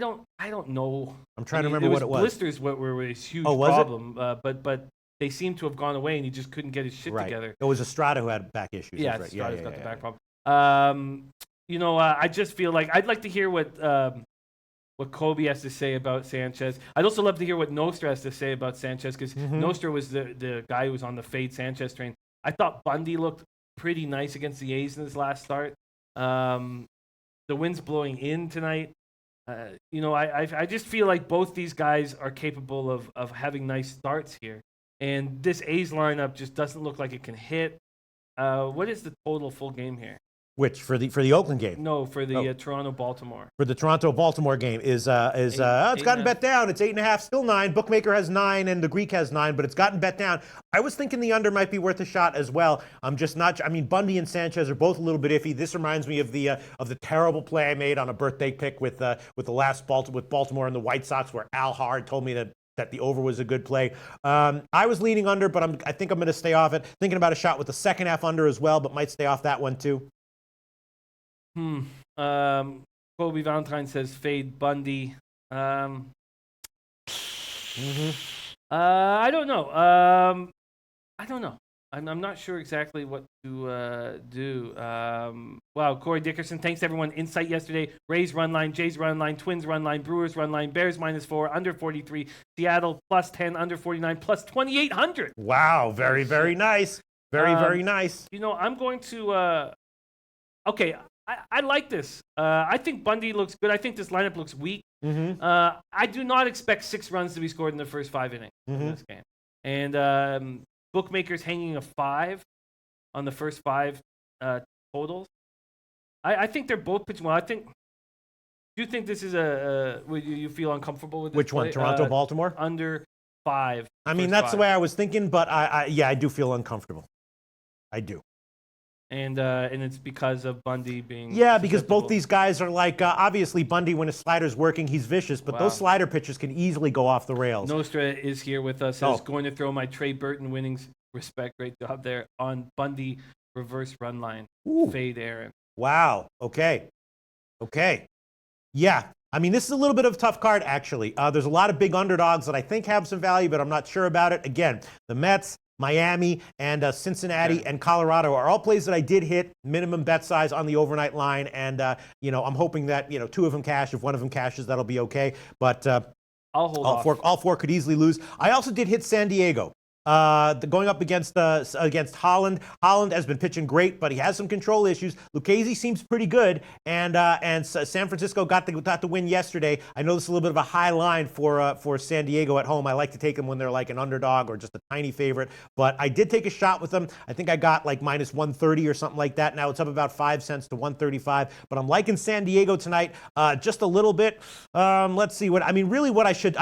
don't know. I'm trying to remember what it was. Blisters were his huge problem, but they seem to have gone away, and he just couldn't get his shit together. It was Estrada who had back issues. Yeah, right. Estrada's got the back problem. I just feel like I'd like to hear what Kobe has to say about Sanchez. I'd also love to hear what Nostra has to say about Sanchez, because Nostra was the guy who was on the fade Sanchez train. I thought Bundy looked pretty nice against the A's in his last start. The wind's blowing in tonight. I just feel like both these guys are capable of having nice starts here. And this A's lineup just doesn't look like it can hit. What is the total full game here? Which for the Oakland game? No, for the Toronto-Baltimore. For the Toronto-Baltimore game it's gotten bet down. It's 8.5, still 9. Bookmaker has 9 and the Greek has 9, but it's gotten bet down. I was thinking the under might be worth a shot as well. I'm just not. I mean, Bundy and Sanchez are both a little bit iffy. This reminds me of the terrible play I made on a birthday pick with the last with Baltimore and the White Sox, where Al Hard told me that the over was a good play. I was leaning under, but I think I'm going to stay off it. Thinking about a shot with the second half under as well, but might stay off that one too. Kobe Valentine says fade Bundy. I don't know. I don't know. I'm not sure exactly what to do. Wow, Corey Dickerson, thanks everyone. Insight yesterday. Rays run line, Jays run line, Twins run line, Brewers run line, Bears -4, under 43, Seattle +10, under 49, plus 2,800. Wow, very, very nice. Very nice. You know, I'm going to, okay, I like this. I think Bundy looks good. I think this lineup looks weak. I do not expect 6 runs to be scored in the first 5 innings in this game. And bookmakers hanging a 5 on the first 5 totals. I think they're both pitching well. Do you think this is would you feel uncomfortable with this Which one, Toronto, Baltimore? Under 5. I mean, that's the way I was thinking, but I do feel uncomfortable. I do. And it's because of Bundy being because both these guys are like obviously Bundy, when his slider's working, he's vicious, but those slider pitches can easily go off the rails. Nostra is here with us. Says going to throw my Trey Burton winnings. Respect, great job there on Bundy reverse run line. Fade Aaron. Wow. Okay. Yeah. I mean, this is a little bit of a tough card, actually. There's a lot of big underdogs that I think have some value, but I'm not sure about it. Again, the Mets, Miami, and Cincinnati and Colorado are all plays that I did hit minimum bet size on the overnight line, and I'm hoping that 2 of them cash. If one of them cashes, that'll be okay. But I'll hold off. All four could easily lose. I also did hit San Diego. Going up against Holland. Holland has been pitching great, but he has some control issues. Lucchesi seems pretty good, and San Francisco got the win yesterday. I know this is a little bit of a high line for San Diego at home. I like to take them when they're like an underdog or just a tiny favorite, but I did take a shot with them. I think I got like -130 or something like that. Now it's up about 5 cents to 135, but I'm liking San Diego tonight just a little bit. Let's see I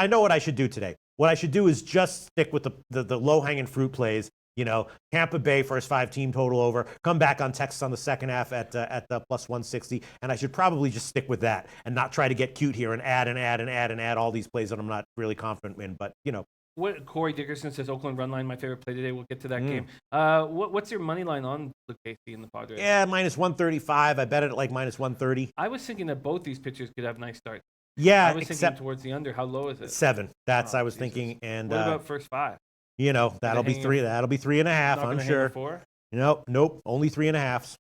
know what I should do today. What I should do is just stick with the low-hanging fruit plays. Tampa Bay first 5 team total over. Come back on Texas on the second half at the +160, and I should probably just stick with that and not try to get cute here and add all these plays that I'm not really confident in. But What Corey Dickerson says, Oakland run line, my favorite play today. We'll get to that game. What's your money line on Lucchesi and the Padres? Yeah, -135. I bet it at like -130. I was thinking that both these pitchers could have nice starts. Yeah, I was thinking towards the under. How low is it? 7. I was thinking. And what about first 5? That'll be 3. That'll be 3.5. I'm sure. 4? Nope. Only 3.5s.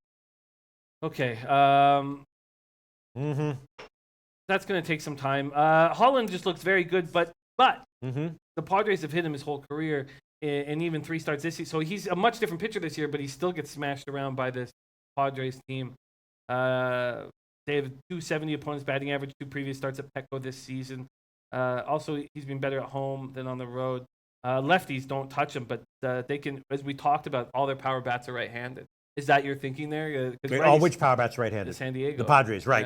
Okay. That's going to take some time. Holland just looks very good, but the Padres have hit him his whole career, and even 3 starts this year. So he's a much different pitcher this year, but he still gets smashed around by this Padres team. They have 270 opponents batting average, 2 previous starts at Petco this season. Also, he's been better at home than on the road. Lefties don't touch him, but they can, as we talked about, all their power bats are right-handed. Is that your thinking there? Which power bat's right-handed? San Diego. The Padres, right.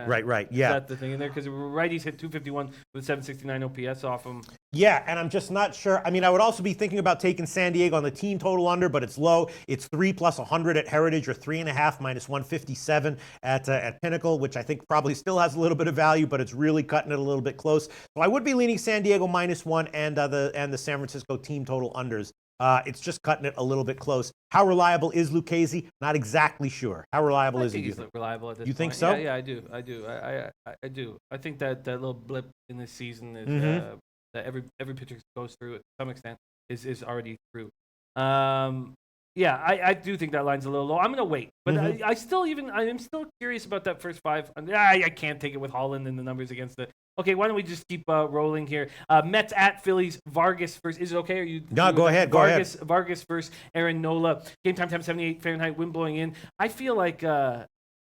Yeah. Is that the thing in there? Because righties hit 251 with 769 OPS off them. Yeah, and I'm just not sure. I mean, I would also be thinking about taking San Diego on the team total under, but it's low. It's 3 + 100 at Heritage, or 3.5 -157 at Pinnacle, which I think probably still has a little bit of value, but it's really cutting it a little bit close. So I would be leaning San Diego -1 and the San Francisco team total unders. It's just cutting it a little bit close. How reliable is Lucchesi? Not exactly sure. How reliable is he? He's reliable at this point. You think so? Yeah, I do. I do. I think that little blip in this season is that every pitcher goes through to some extent is already through. I do think that line's a little low. I'm gonna wait, but I'm still curious about that first 5. I can't take it with Holland and the numbers against it. Okay, why don't we just keep rolling here? Mets at Phillies. Vargas first. Is it okay? Are you? No, go ahead. Vargas first. Aaron Nola. Game time 78 Fahrenheit. Wind blowing in. I feel like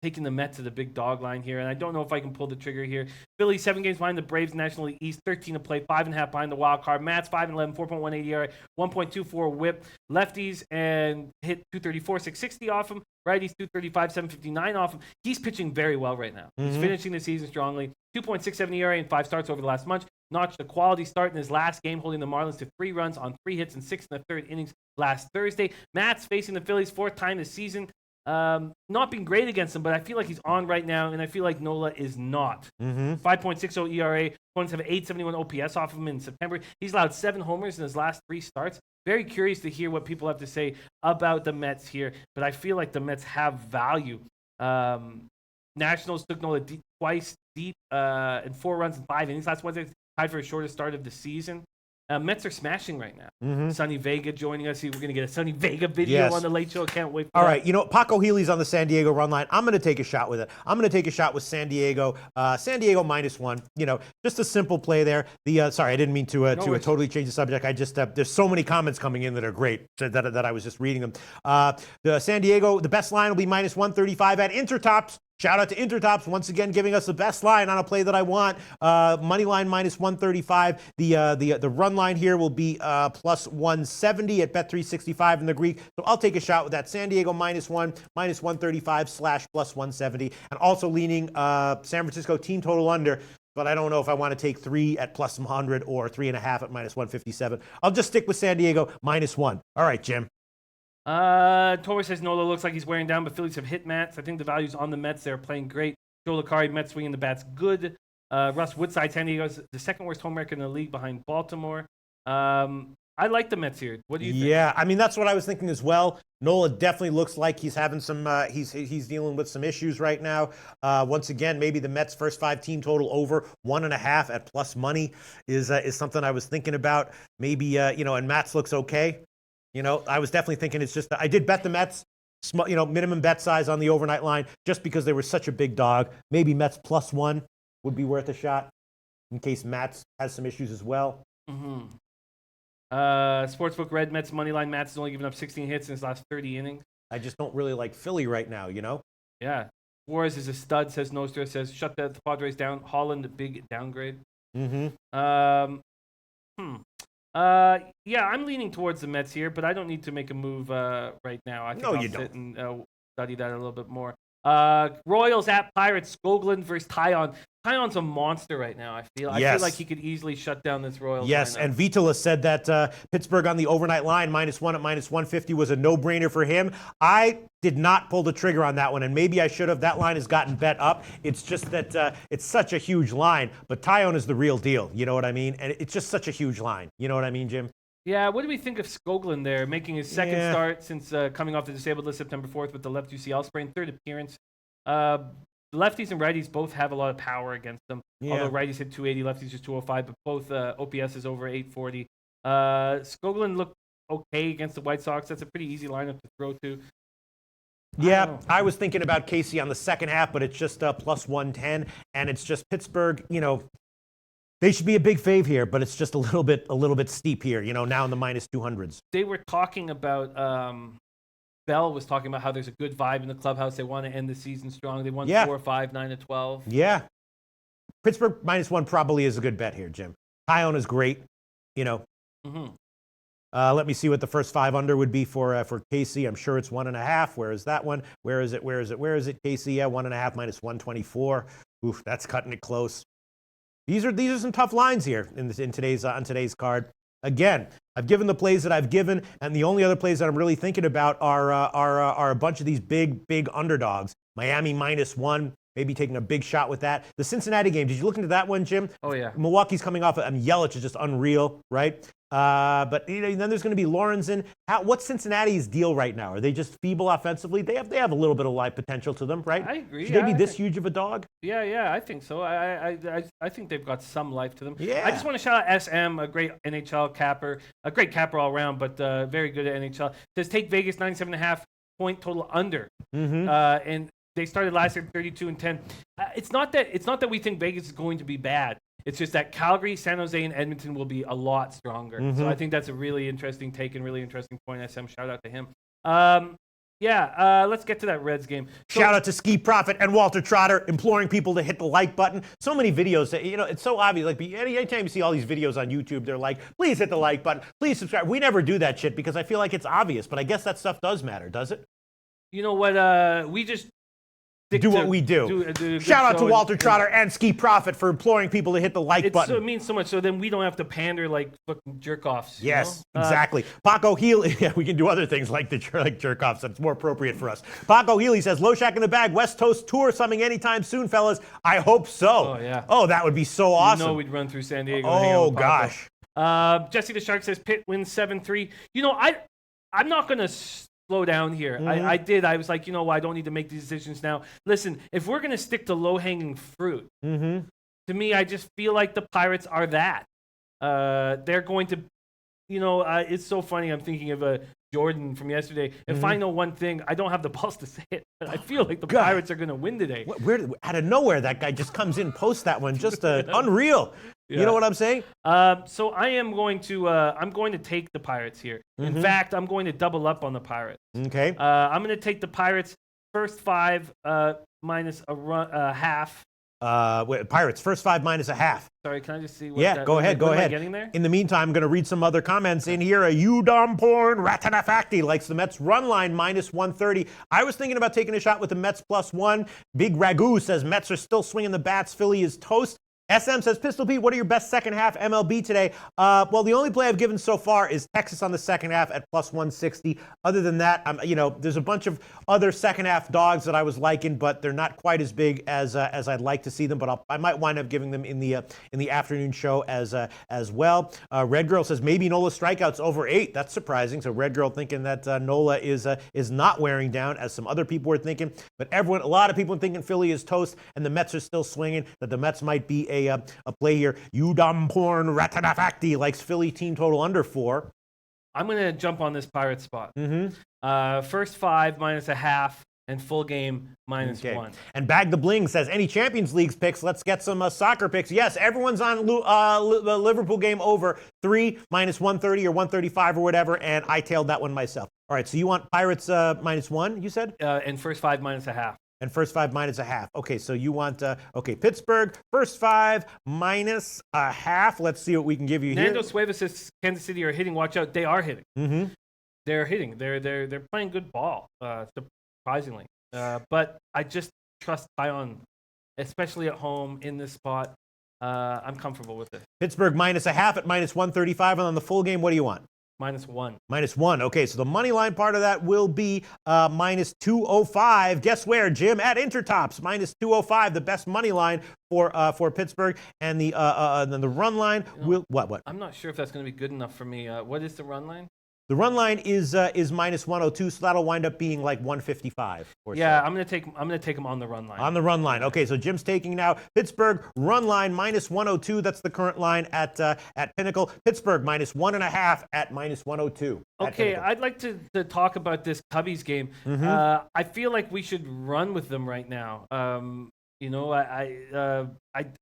taking the Mets to the big dog line here, and I don't know if I can pull the trigger here. Philly 7 games behind the Braves, National League East, 13 to play, 5.5 behind the wild card. Mats 5-11, 4.18 ERA, 1.24 WHIP. Lefties and hit 234, 660 off him. Righties 235, 759 off him. He's pitching very well right now. He's finishing the season strongly. 2.67 ERA in 5 starts over the last month. Notched a quality start in his last game, holding the Marlins to 3 runs on 3 hits and 6 in the third innings last Thursday. Mats facing the Phillies 4th time this season. Not being great against them, but I feel like he's on right now, and I feel like Nola is not. 5.60 ERA. Opponents have 871 OPS off of him in September. He's allowed 7 homers in his last 3 starts. Very curious to hear what people have to say about the Mets here, but I feel like the Mets have value. Nationals took Nola twice deep in 4 runs in 5 innings last Wednesday, tied for a shortest start of the season. Mets are smashing right now. Sonny Vega joining us. We're going to get a Sonny Vega video on the Late Show. Can't wait for All that. right, Paco Healy's on the San Diego run line. I'm going to take a shot with it. I'm going to take a shot with San Diego. San Diego -1. Just a simple play there. Sorry, I didn't mean to totally change the subject. I just there's so many comments coming in that are great that I was just reading them. The San Diego, the best line will be -135 at Intertops. Shout out to Intertops once again giving us the best line on a play that I want. Money line -135. The run line here will be +170 at Bet365 in the Greek. So I'll take a shot with that. San Diego -1, -135 / +170. And also leaning San Francisco team total under. But I don't know if I want to take 3 at +100 or 3.5 at -157. I'll just stick with San Diego -1. All right, Jim. Torres says Nola looks like he's wearing down, but Phillies have hit Mats. I think the value's on the Mets. They're playing great. Joe Licari, Mets swinging the bats good. Russ Woodside, San Diego's the 2nd worst home record in the league behind Baltimore. I like the Mets here. What do you think? Yeah, I mean, that's what I was thinking as well. Nola definitely looks like he's having some, he's dealing with some issues right now. Once again, maybe the Mets' first 5 team total over 1.5 at plus money is something I was thinking about. Maybe, and Mats looks okay. I was definitely thinking it's just, I did bet the Mets, minimum bet size on the overnight line just because they were such a big dog. Maybe Mets +1 would be worth a shot in case Mats has some issues as well. Sportsbook Red Mets money line. Mats has only given up 16 hits in his last 30 innings. I just don't really like Philly right now, Yeah. Suarez is a stud, says Nostra, says shut the Padres down. Holland, big downgrade. Yeah, I'm leaning towards the Mets here, but I don't need to make a move right now. I think I'll sit and study that a little bit more. Royals at Pirates, Skoglund versus Tyon. Tyon's a monster right now, I feel. I feel like he could easily shut down this Royals Yes, lineup. and Vitola said that Pittsburgh on the overnight line, -1 at -150 was a no-brainer for him. I did not pull the trigger on that one, and maybe I should have. That line has gotten bet up. It's just that it's such a huge line, but Tyon is the real deal. You know what I mean? And it's just such a huge line. You know what I mean, Jim? Yeah, what do we think of Skoglund there, making his 2nd start since coming off the disabled list September 4th with the left UCL sprain, 3rd appearance. Lefties and righties both have a lot of power against them. Although righties hit 280, lefties just 205, but both OPS is over 840. Skoglund looked okay against the White Sox. That's a pretty easy lineup to throw to. Yeah, I was thinking about Casey on the second half, but it's just +110, and it's just Pittsburgh. They should be a big fave here, but it's just a little bit steep here. Now in the -200s. They were talking about. Bell was talking about how there's a good vibe in the clubhouse. They want to end the season strong. They won 4-5, 9-12. Yeah. Pittsburgh -1 probably is a good bet here, Jim. Tyon is great, Let me see what the first 5 under would be for Casey. I'm sure it's 1.5. Where is that one? Where is it, Casey? Yeah, 1.5 -124. Oof, that's cutting it close. These are some tough lines here in today's on today's card. Again, I've given the plays that I've given, and the only other plays that I'm really thinking about are a bunch of these big underdogs. Miami -1, maybe taking a big shot with that. The Cincinnati game, did you look into that one, Jim? Oh, yeah. Milwaukee's coming off, Yelich is just unreal, right? But then there's going to be Lorenzen. What's Cincinnati's deal right now? Are they just feeble offensively? They have a little bit of life potential to them, right? I agree. Should they be this huge of a dog? Yeah, I think so. I think they've got some life to them. Yeah. I just want to shout out SM, a great NHL capper, a great capper all around, but very good at NHL. Says take Vegas 97.5 point total under. And they started last year 32-10. It's not that we think Vegas is going to be bad. It's just that Calgary, San Jose, and Edmonton will be a lot stronger. So I think that's a really interesting take and really interesting point. SM, shout out to him. Yeah, let's get to that Reds game. So, Shout out to Ski Prophet and Walter Trotter imploring people to hit the like button. So many videos, it's so obvious. Like anytime you see all these videos on YouTube, they're like, please hit the like button, please subscribe. We never do that shit because I feel like it's obvious, but I guess that stuff does matter, does it? You know what? We just Do what we do. Shout out to Walter Trotter and Ski Prophet for imploring people to hit the like button. It means so much. So then we don't have to pander like fucking jerk-offs. Yes, exactly. Paco Healy, yeah, we can do other things like jerk-offs. That's more appropriate for us. Paco Healy says, Loshak in the bag, West Coast tour something anytime soon, fellas. I hope so. Oh, yeah. Oh, that would be so awesome. You know we'd run through San Diego. Oh, gosh. Jesse the Shark says, Pitt wins 7-3. You know, I'm not going to slow down here. Mm-hmm. I was like, you know, I don't need to make these decisions now. Listen, if we're going to stick to low-hanging fruit, Mm-hmm. to me, I just feel like the Pirates are that. They're going to, you know, it's so funny. I'm thinking of Jordan from yesterday. If I know one thing, I don't have the balls to say it, but I feel like the Pirates are going to win today. Where, out of nowhere, that guy just comes in, posts that one. Just unreal. Yeah. You know what I'm saying? So I'm going to take the Pirates here. Mm-hmm. In fact, I'm going to double up on the Pirates. Okay. I'm going to take the Pirates first 5 minus a half. Pirates, first 5 minus a half. Sorry, can I just see what go ahead. Am I getting there? In the meantime, I'm going to read some other comments in here. Udom Porn Ratanafakti likes the Mets run line minus 130. I was thinking about taking a shot with the Mets +1. Big Ragu says Mets are still swinging the bats. Philly is toast. SM says, Pistol Pete, what are your best second half MLB today? Well, the only play I've given so far is Texas on the second half at +160. Other than that, there's a bunch of other second half dogs that I was liking, but they're not quite as big as I'd like to see them. But I might wind up giving them in the afternoon show as well. Red Girl says maybe Nola strikeouts over 8. That's surprising. So Red Girl thinking that Nola is not wearing down, as some other people were thinking. But a lot of people are thinking Philly is toast and the Mets are still swinging. That the Mets might be a play here. Udom Porn Ratanafakti likes Philly team total under 4. I'm going to jump on this Pirate spot. Mm-hmm. First 5 minus a half and full game minus 1. And Bag the Bling says, any Champions Leagues picks? Let's get some soccer picks. Yes, everyone's on the Liverpool game over 3 minus 130 or 135 or whatever, and I tailed that one myself. All right, so you want Pirates minus 1, you said? And first 5 minus a half. And first 5 minus a half. Okay, so you want, Pittsburgh, first 5 minus a half. Let's see what we can give you Nando here. Sueva says Kansas City are hitting. Watch out. They are hitting. Mm-hmm. They're hitting. They're playing good ball, surprisingly. But I just trust Tyon, especially at home in this spot. I'm comfortable with it. Pittsburgh minus a half at minus 135. And on the full game, what do you want? Minus 1. Minus 1. Okay, so the money line part of that will be minus 205. Guess where, Jim? At Intertops, minus 205, the best money line for Pittsburgh, and then the run line will what? I'm not sure if that's going to be good enough for me. What is the run line? The run line is minus 102, so that'll wind up being like 155. Yeah, so. I'm gonna take him on the run line. On the run line. Okay, so Jim's taking now Pittsburgh run line minus 102. That's the current line at Pinnacle. Pittsburgh minus 1.5 at minus 102. Okay, I'd like to talk about this Cubbies game. Mm-hmm. I feel like we should run with them right now.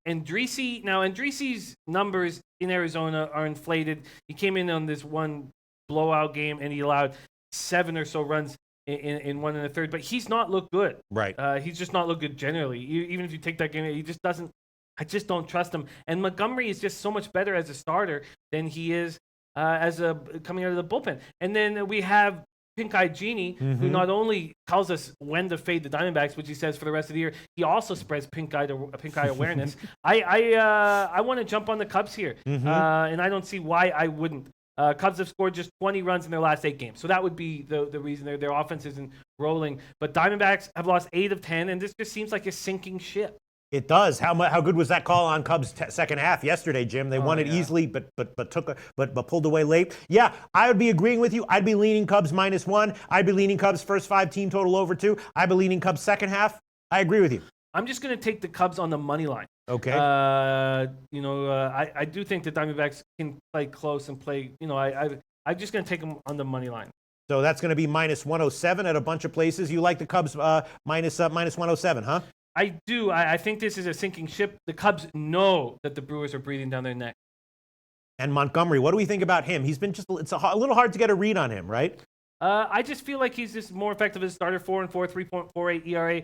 Andresi's numbers in Arizona are inflated. He came in on this one blowout game and he allowed 7 or so runs in 1 1/3, but he's not looked good. Right. He's just not looked good generally. Even if you take that game, he just doesn't. I just don't trust him. And Montgomery is just so much better as a starter than he is coming out of the bullpen. And then we have Pink Eye Genie, who not only tells us when to fade the Diamondbacks, which he says for the rest of the year, he also spreads pink eye awareness. I want to jump on the Cubs here, and I don't see why I wouldn't. Cubs have scored just 20 runs in their last 8 games. So that would be the reason their offense isn't rolling. But Diamondbacks have lost 8 of 10, and this just seems like a sinking ship. It does. How good was that call on Cubs second half yesterday, Jim? They won it easily, but pulled away late. Yeah, I would be agreeing with you. I'd be leaning Cubs minus 1. I'd be leaning Cubs first 5 team total over 2. I'd be leaning Cubs second half. I agree with you. I'm just going to take the Cubs on the money line. Okay. I do think the Diamondbacks can play close and play. I'm just going to take them on the money line. So that's going to be minus 107 at a bunch of places. You like the Cubs minus 107, huh? I do. I think this is a sinking ship. The Cubs know that the Brewers are breathing down their neck. And Montgomery, what do we think about him? He's been it's a little hard to get a read on him, right? I just feel like he's just more effective as a starter. 4-4, 3.48 ERA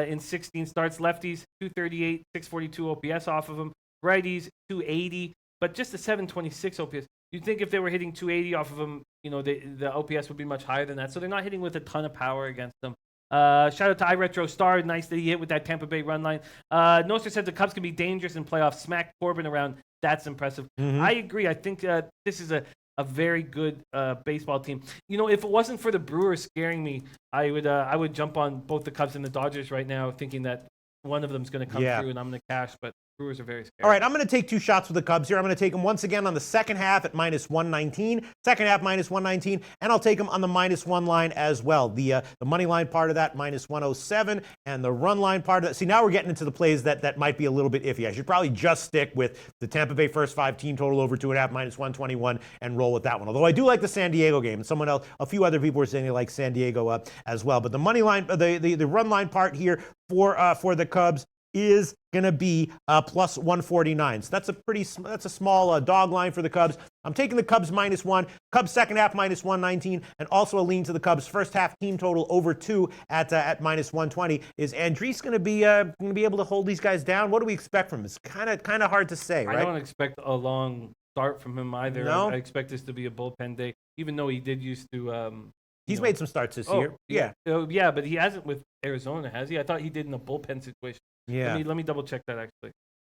in 16 starts. Lefties 238, 642 OPS off of him. Righties 280, but just a 726 OPS. You'd think if they were hitting 280 off of him, the OPS would be much higher than that. So they're not hitting with a ton of power against them. Shout out to iRetro Star. Nice that he hit with that Tampa Bay run line. Nostra said the Cubs can be dangerous in playoffs. Smack Corbin around. That's impressive. I agree. I think this is a very good baseball team. If it wasn't for the Brewers scaring me, I would jump on both the Cubs and the Dodgers right now, thinking that one of them is going to come through and I'm going to cash. But Brewers are very scary. All right, I'm going to take 2 shots with the Cubs here. I'm going to take them once again on the second half at -119. Second half -119, and I'll take them on the -1 line as well. The money line part of that -107, and the run line part of that. See, now we're getting into the plays that might be a little bit iffy. I should probably just stick with the Tampa Bay first 5 team total over 2.5 -121 and roll with that one. Although I do like the San Diego game, and someone else, a few other people were saying they like San Diego as well. But the money line, the run line part here for the Cubs is going to be plus 149. So that's a small dog line for the Cubs. I'm taking the Cubs -1, Cubs second half -119, and also a lean to the Cubs first half team total over 2 at -120. Is Andriese going to be able to hold these guys down? What do we expect from him? It's kind of hard to say, right? I don't expect a long start from him either. No? I expect this to be a bullpen day, even though he did used to. He's made some starts this year. Yeah. Yeah, but he hasn't with Arizona, has he? I thought he did in a bullpen situation. Yeah. Let me double check that actually.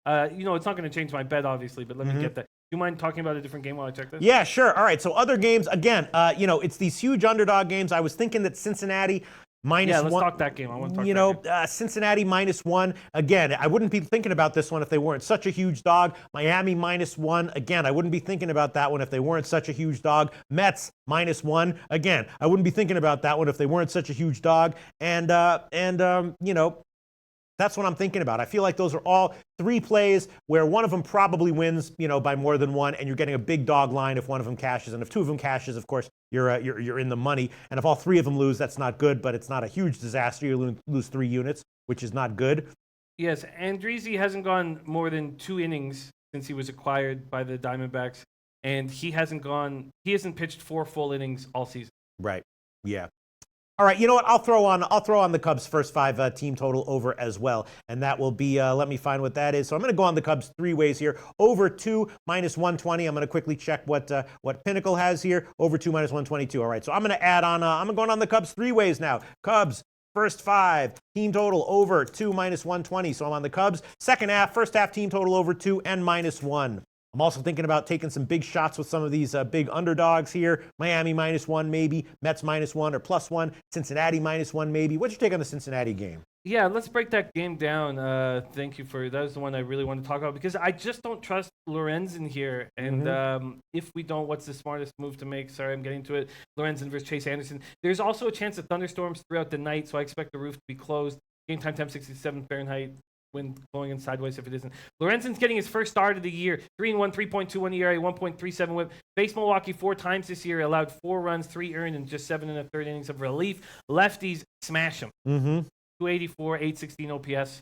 It's not going to change my bet, obviously, but let me get that. Do you mind talking about a different game while I check this? Yeah, sure. All right. So other games, again, it's these huge underdog games. I was thinking that Cincinnati -1. Yeah, let's talk that game. I want to talk that game. Cincinnati -1. Again, I wouldn't be thinking about this one if they weren't such a huge dog. Miami -1. Again, I wouldn't be thinking about that one if they weren't such a huge dog. Mets -1. Again, I wouldn't be thinking about that one if they weren't such a huge dog. And that's what I'm thinking about. I feel like those are all 3 plays where one of them probably wins, by more than 1, and you're getting a big dog line if one of them cashes. And if 2 of them cashes, of course, you're in the money. And if all 3 of them lose, that's not good, but it's not a huge disaster. You lose 3 units, which is not good. Yes, Andriese hasn't gone more than 2 innings since he was acquired by the Diamondbacks, and he hasn't pitched 4 full innings all season. Right. Yeah. All right, you know what? I'll throw on the Cubs' first 5 team total over as well, and that will be. Let me find what that is. So I'm going to go on the Cubs 3 ways here. Over 2 -120. I'm going to quickly check what Pinnacle has here. Over 2 -122. All right, so I'm going to add on. I'm going on the Cubs 3 ways now. Cubs first 5 team total over 2 -120. So I'm on the Cubs second half, first half team total over 2 and -1. I'm also thinking about taking some big shots with some of these big underdogs here. Miami -1 maybe, Mets -1 or +1, Cincinnati -1 maybe. What's your take on the Cincinnati game? Yeah, let's break that game down. Thank you that was the one I really wanted to talk about because I just don't trust Lorenzen here. And if we don't, what's the smartest move to make? Sorry, I'm getting to it. Lorenzen versus Chase Anderson. There's also a chance of thunderstorms throughout the night, so I expect the roof to be closed. Game time temp 67 Fahrenheit. Wind blowing in sideways if it isn't. Lorenzen's getting his first start of the year. 3-1, 3.21 ERA, 1.37 WHIP. Faced Milwaukee 4 times this year. Allowed 4 runs, 3 earned, and just 7 1/3 innings of relief. Lefties smash him. 284, 816 OPS.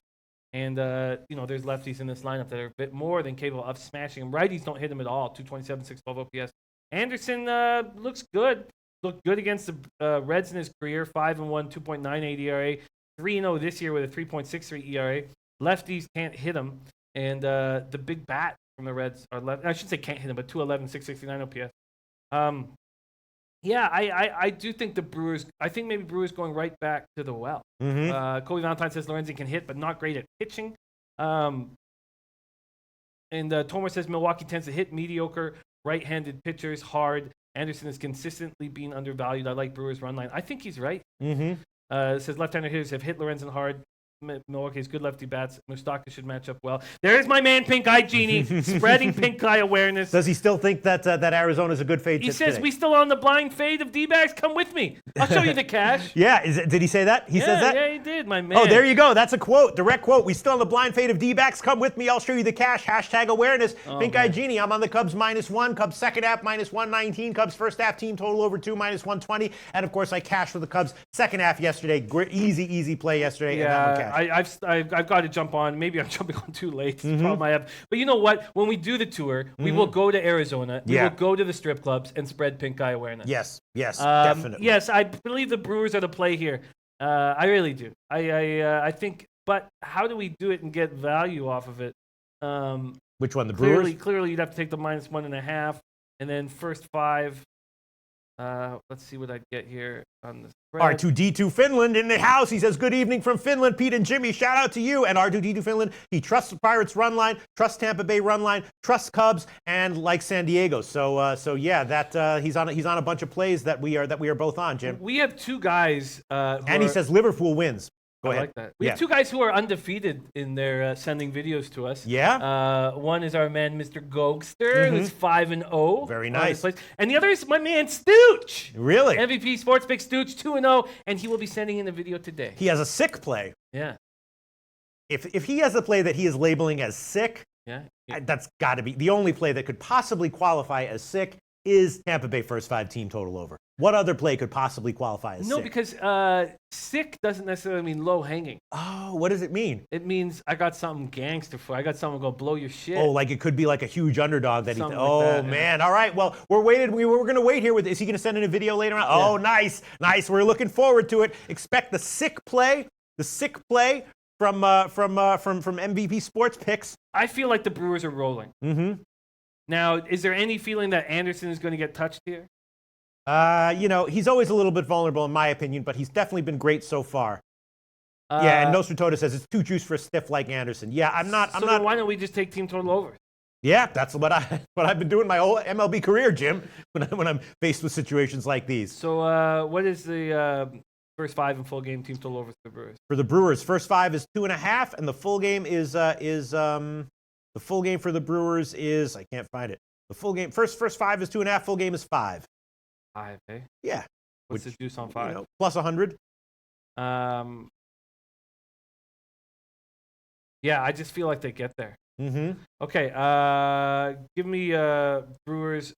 And, there's lefties in this lineup that are a bit more than capable of smashing him. Righties don't hit him at all. 227, 612 OPS. Anderson looks good. Looked good against the Reds in his career. 5-1, 2.98 ERA. 3-0 this year with a 3.63 ERA. Lefties can't hit him, and the big bat from the Reds are left. I should say can't hit him, but 211, 669 OPS. I do think the Brewers. I think maybe Brewers going right back to the well. Cody Valentine says Lorenzen can hit, but not great at pitching. And Tomer says Milwaukee tends to hit mediocre right-handed pitchers hard. Anderson is consistently being undervalued. I like Brewers' run line. I think he's right. Says left-handed hitters have hit Lorenzen hard. Milwaukee's good lefty bats. Mustaka should match up well. There's my man, Pink Eye Genie, spreading pink eye awareness. Does he still think that Arizona's a good fade? He says we still on the blind fade of D-backs. Come with me. I'll show you the cash. Yeah, did he say that? He says that? Yeah, he did, my man. Oh, there you go. That's a quote, direct quote. We still on the blind fade of D-backs. Come with me. I'll show you the cash. Hashtag awareness. Pink Eye Genie. I'm on the Cubs -1. Cubs second half -119. Cubs first half team total over 2 -120. And of course, I cashed for the Cubs second half yesterday. Easy play yesterday. Yeah, and I've got to jump on. Maybe I'm jumping on too late. It's the problem I have. But you know what? When we do the tour, we will go to Arizona. We will go to the strip clubs and spread pink eye awareness. Yes, definitely. Yes, I believe the Brewers are the play here. I really do. I think. But how do we do it and get value off of it? Which one? The Brewers? Clearly, you'd have to take the -1.5, and then first 5. Let's see what I get here on the spread. R2D2 Finland in the house. He says, good evening from Finland. Pete and Jimmy, shout out to you. And R2D2 Finland, he trusts the Pirates run line, trusts Tampa Bay run line, trusts Cubs, and likes San Diego. So yeah, that he's on a bunch of plays that we are both on, Jim. We have 2 guys. And he says Liverpool wins. Go ahead. I like that. We have 2 guys who are undefeated in their sending videos to us. Yeah. One is our man, Mr. Gogster, who's 5-0. Very nice. And the other is my man, Stooch. Really? MVP Sportsbook Stooch, 2-0, and he will be sending in a video today. He has a sick play. Yeah. If he has a play that he is labeling as sick, that's got to be the only play that could possibly qualify as sick is Tampa Bay first 5 team total over. What other play could possibly qualify as sick? No, because sick doesn't necessarily mean low hanging. Oh, what does it mean? It means I got something gangster for. I got something going to blow your shit. Oh, like it could be like a huge underdog that Something he. like that, yeah. Man, all right. Well, we're going to wait here. Is he going to send in a video later on? Yeah. Oh, nice. We're looking forward to it. Expect the sick play from MVP Sports Picks. I feel like the Brewers are rolling. Mm-hmm. Now, is there any feeling that Anderson is going to get touched here? He's always a little bit vulnerable in my opinion, but he's definitely been great so far. And Nostratoda says it's too juice for a stiff like Anderson. Yeah, I'm not. Then why don't we just take team total over? Yeah, that's what I've been doing my whole MLB career, Jim. When I'm faced with situations like these. So what is the first 5 in full game team total over for the Brewers? For the Brewers, first 5 is 2.5, and the full game is the full game for the Brewers is I can't find it. The full game first 5 is 2.5. Full game is 5. 5, eh? Yeah. What's the juice on 5? Plus 100. Yeah, I just feel like they get there. Mm-hmm. Okay, give me Brewers.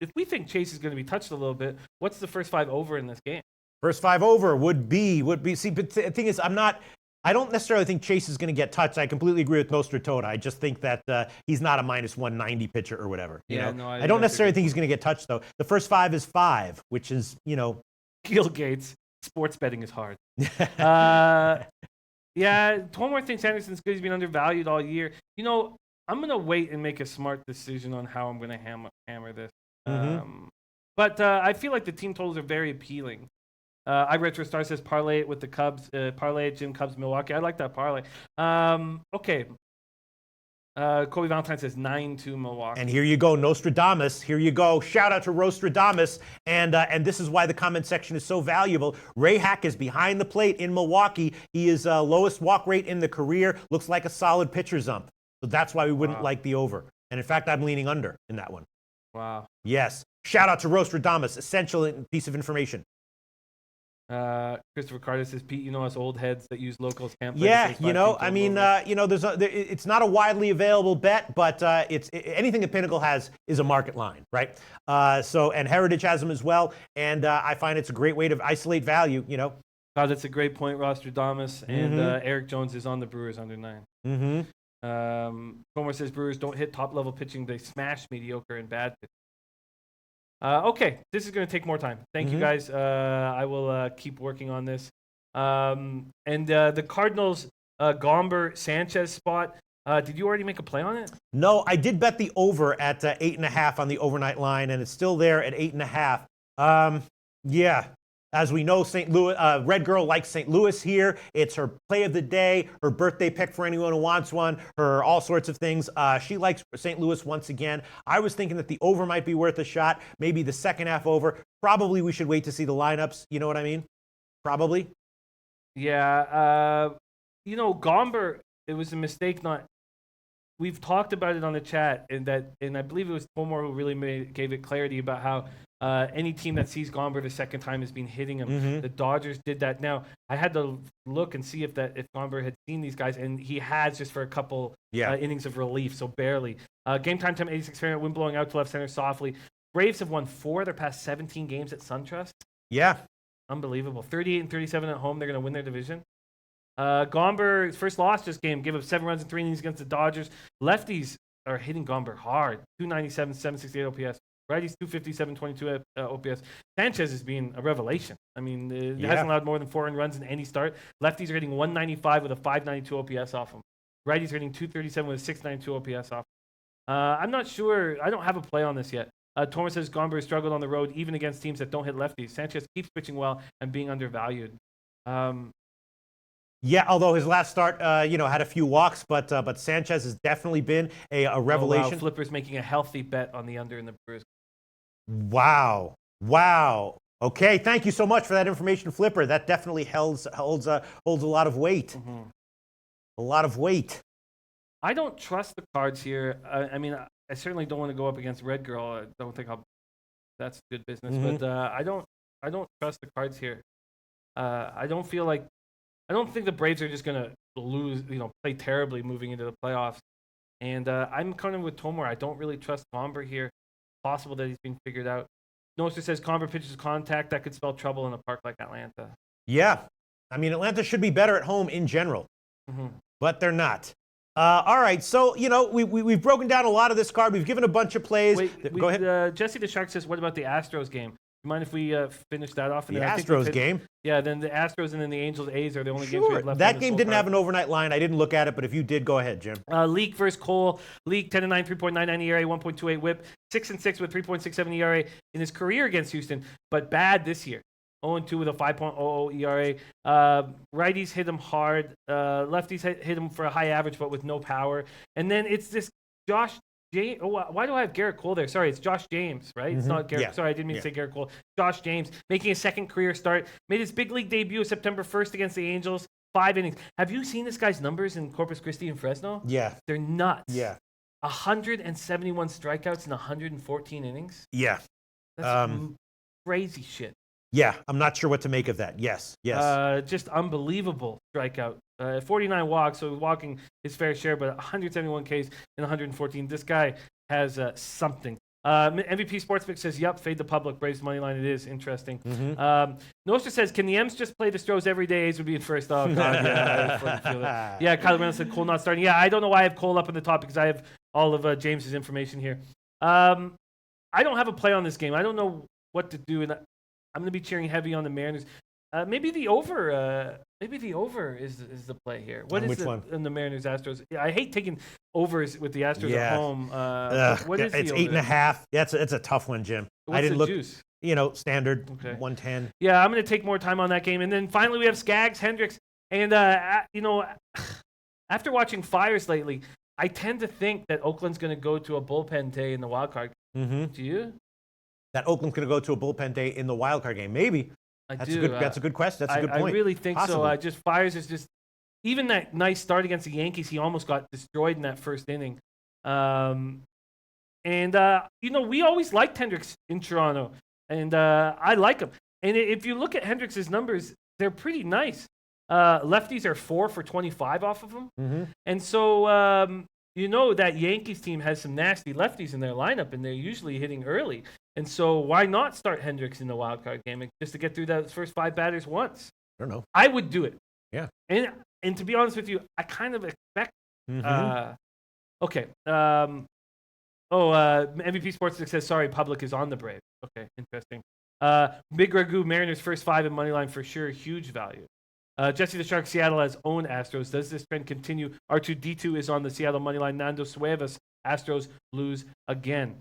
If we think Chase is going to be touched a little bit, what's the first 5 over in this game? First 5 over would be. See, but the thing is, I don't necessarily think Chase is going to get touched. I completely agree with Nostratoda. I just think that he's not a -190 pitcher or whatever. I don't necessarily think he's going to get touched, though. The first 5 is 5, which is, Gil Gates. Sports betting is hard. Yeah, Tomar thinks Anderson's good. He's been undervalued all year. I'm going to wait and make a smart decision on how I'm going to hammer this. Mm-hmm. But I feel like the team totals are very appealing. iRetroStar says parlay it with the Cubs. Parlay it, Jim, Cubs, Milwaukee. I like that parlay. Okay. Kobe Valentine says 9-2 Milwaukee. And here you go, Nostradamus. Here you go. Shout out to Rostradamus. And this is why the comment section is so valuable. Ray Hack is behind the plate in Milwaukee. He is lowest walk rate in the career. Looks like a solid pitcher's ump. So that's why we wouldn't like the over. And in fact, I'm leaning under in that one. Wow. Yes. Shout out to Rostradamus. Essential piece of information. Christopher Carter says, Pete, us old heads that use locals can't play. Yeah, it's not a widely available bet, but anything that Pinnacle has is a market line, right? And Heritage has them as well, and I find it's a great way to isolate value, God, that's a great point, Rostradamus, and Eric Jones is on the Brewers under 9. Mm-hmm. Homer says Brewers don't hit top-level pitching; they smash mediocre and bad pitching. Okay, this is going to take more time. Thank you, guys. I will keep working on this. And the Cardinals, Gomber Sanchez spot. Did you already make a play on it? No, I did bet the over at 8.5 on the overnight line, and it's still there at 8.5. Yeah. As we know, St. Louis, Red Girl likes St. Louis here. It's her play of the day, her birthday pick for anyone who wants one, her all sorts of things. She likes St. Louis once again. I was thinking that the over might be worth a shot, maybe the second half over. Probably we should wait to see the lineups. You know what I mean? Probably. Yeah. Gomber, it was a mistake not. We've talked about it on the chat, and I believe it was Tomor who really gave it clarity about how any team that sees Gomber the second time has been hitting him. Mm-hmm. The Dodgers did that. Now, I had to look and see if Gomber had seen these guys, and he has just for a couple innings of relief, so barely. Game time 86 Fahrenheit, wind blowing out to left center softly. Braves have won 4 of their past 17 games at SunTrust. Yeah. Unbelievable. 38-37 at home. They're going to win their division. Gomber, first loss this game, gave up 7 runs in 3 innings against the Dodgers. Lefties are hitting Gomber hard. 297, 768 OPS. Righties 250, 722 OPS. Sanchez is being a revelation. I mean, he hasn't allowed more than 4 runs in any start. Lefties are hitting 195 with a 592 OPS off him. Righties are hitting 237 with a 692 OPS off. I'm not sure. I don't have a play on this yet. Torres says Gomber has struggled on the road even against teams that don't hit lefties. Sanchez keeps pitching well and being undervalued. Yeah, although his last start, had a few walks, but Sanchez has definitely been a revelation. Oh, wow. Flipper's making a healthy bet on the under in the Brewers. Wow. Okay, thank you so much for that information, Flipper. That definitely holds a lot of weight. Mm-hmm. A lot of weight. I don't trust the Cards here. I mean, I certainly don't want to go up against Red Girl. I don't think that's good business. Mm-hmm. But I don't trust the Cards here. I don't think the Braves are just gonna lose. Play terribly moving into the playoffs. And I'm kind of with Tomor. I don't really trust Gomber here. Possible that he's being figured out. Noster says Gomber pitches contact. That could spell trouble in a park like Atlanta. Yeah, I mean Atlanta should be better at home in general, but they're not. All right, so we've broken down a lot of this card. We've given a bunch of plays. Go ahead. Jesse the Shark says, "What about the Astros game? You mind if we finish that off?" And the Astros game? Yeah, then the Astros and then the Angels A's are the only games we have left. That game didn't have an overnight line. I didn't look at it, but if you did, go ahead, Jim. Leak versus Cole. Leak 10-9, 3.99 ERA, 1.28 WHIP, 6-6 with 3.67 ERA in his career against Houston, but bad this year. 0-2 with a 5.00 ERA. Righties hit him hard. Lefties hit him for a high average, but with no power. And then it's this Josh James. Oh, why do I have Garrett Cole there? Sorry, it's Josh James, right? It's not Garrett. Yeah. Sorry, I didn't mean to say Garrett Cole. Josh James making a second career start. Made his big league debut September 1st against the Angels. 5 innings. Have you seen this guy's numbers in Corpus Christi and Fresno? Yeah. They're nuts. Yeah. 171 strikeouts in 114 innings. Yeah. That's crazy shit. Yeah, I'm not sure what to make of that. Yes. Just unbelievable strikeout. 49 walks, so walking his fair share, but 171 Ks in 114. This guy has something. MVP Sportsbook says, "Yep, fade the public. Braves money line. It is interesting." Nostra says, "Can the M's just play the Stros every day? A's would be in first." Oh God, yeah. Yeah, Kyle Reynolds said Cole not starting. Yeah, I don't know why I have Cole up in the top because I have all of James's information here. I don't have a play on this game. I don't know what to do, and I'm going to be cheering heavy on the Mariners. Maybe the over. Maybe the over is the play here. What is it in the Mariners Astros? Yeah, I hate taking overs with the Astros at home. What is it's the 8.5. Yeah, it's a tough one, Jim. What's the juice? Standard 110. Yeah, I'm going to take more time on that game. And then finally we have Skaggs Hendricks. And after watching Fires lately, I tend to think that Oakland's going to go to a bullpen day in the wild card. Do you? That Oakland's going to go to a bullpen day in the wild card game. Maybe. That's a good question. That's a good point. I really think so. Fires is just, even that nice start against the Yankees, he almost got destroyed in that first inning. We always liked Hendricks in Toronto, and I like him. And if you look at Hendricks' numbers, they're pretty nice. Lefties are 4 for 25 off of him. And so, that Yankees team has some nasty lefties in their lineup, and they're usually hitting early. And so why not start Hendricks in the wild card game just to get through those first 5 batters once? I don't know. I would do it. Yeah. And to be honest with you, I kind of expect. Okay. MVP Sports says, "Sorry, public is on the Braves." Okay, interesting. Big Ragu, Mariners first 5 in money line for sure, huge value. Jesse the Shark, Seattle has owned Astros. Does this trend continue? R2D2 is on the Seattle money line. Nando Suevas, Astros lose again.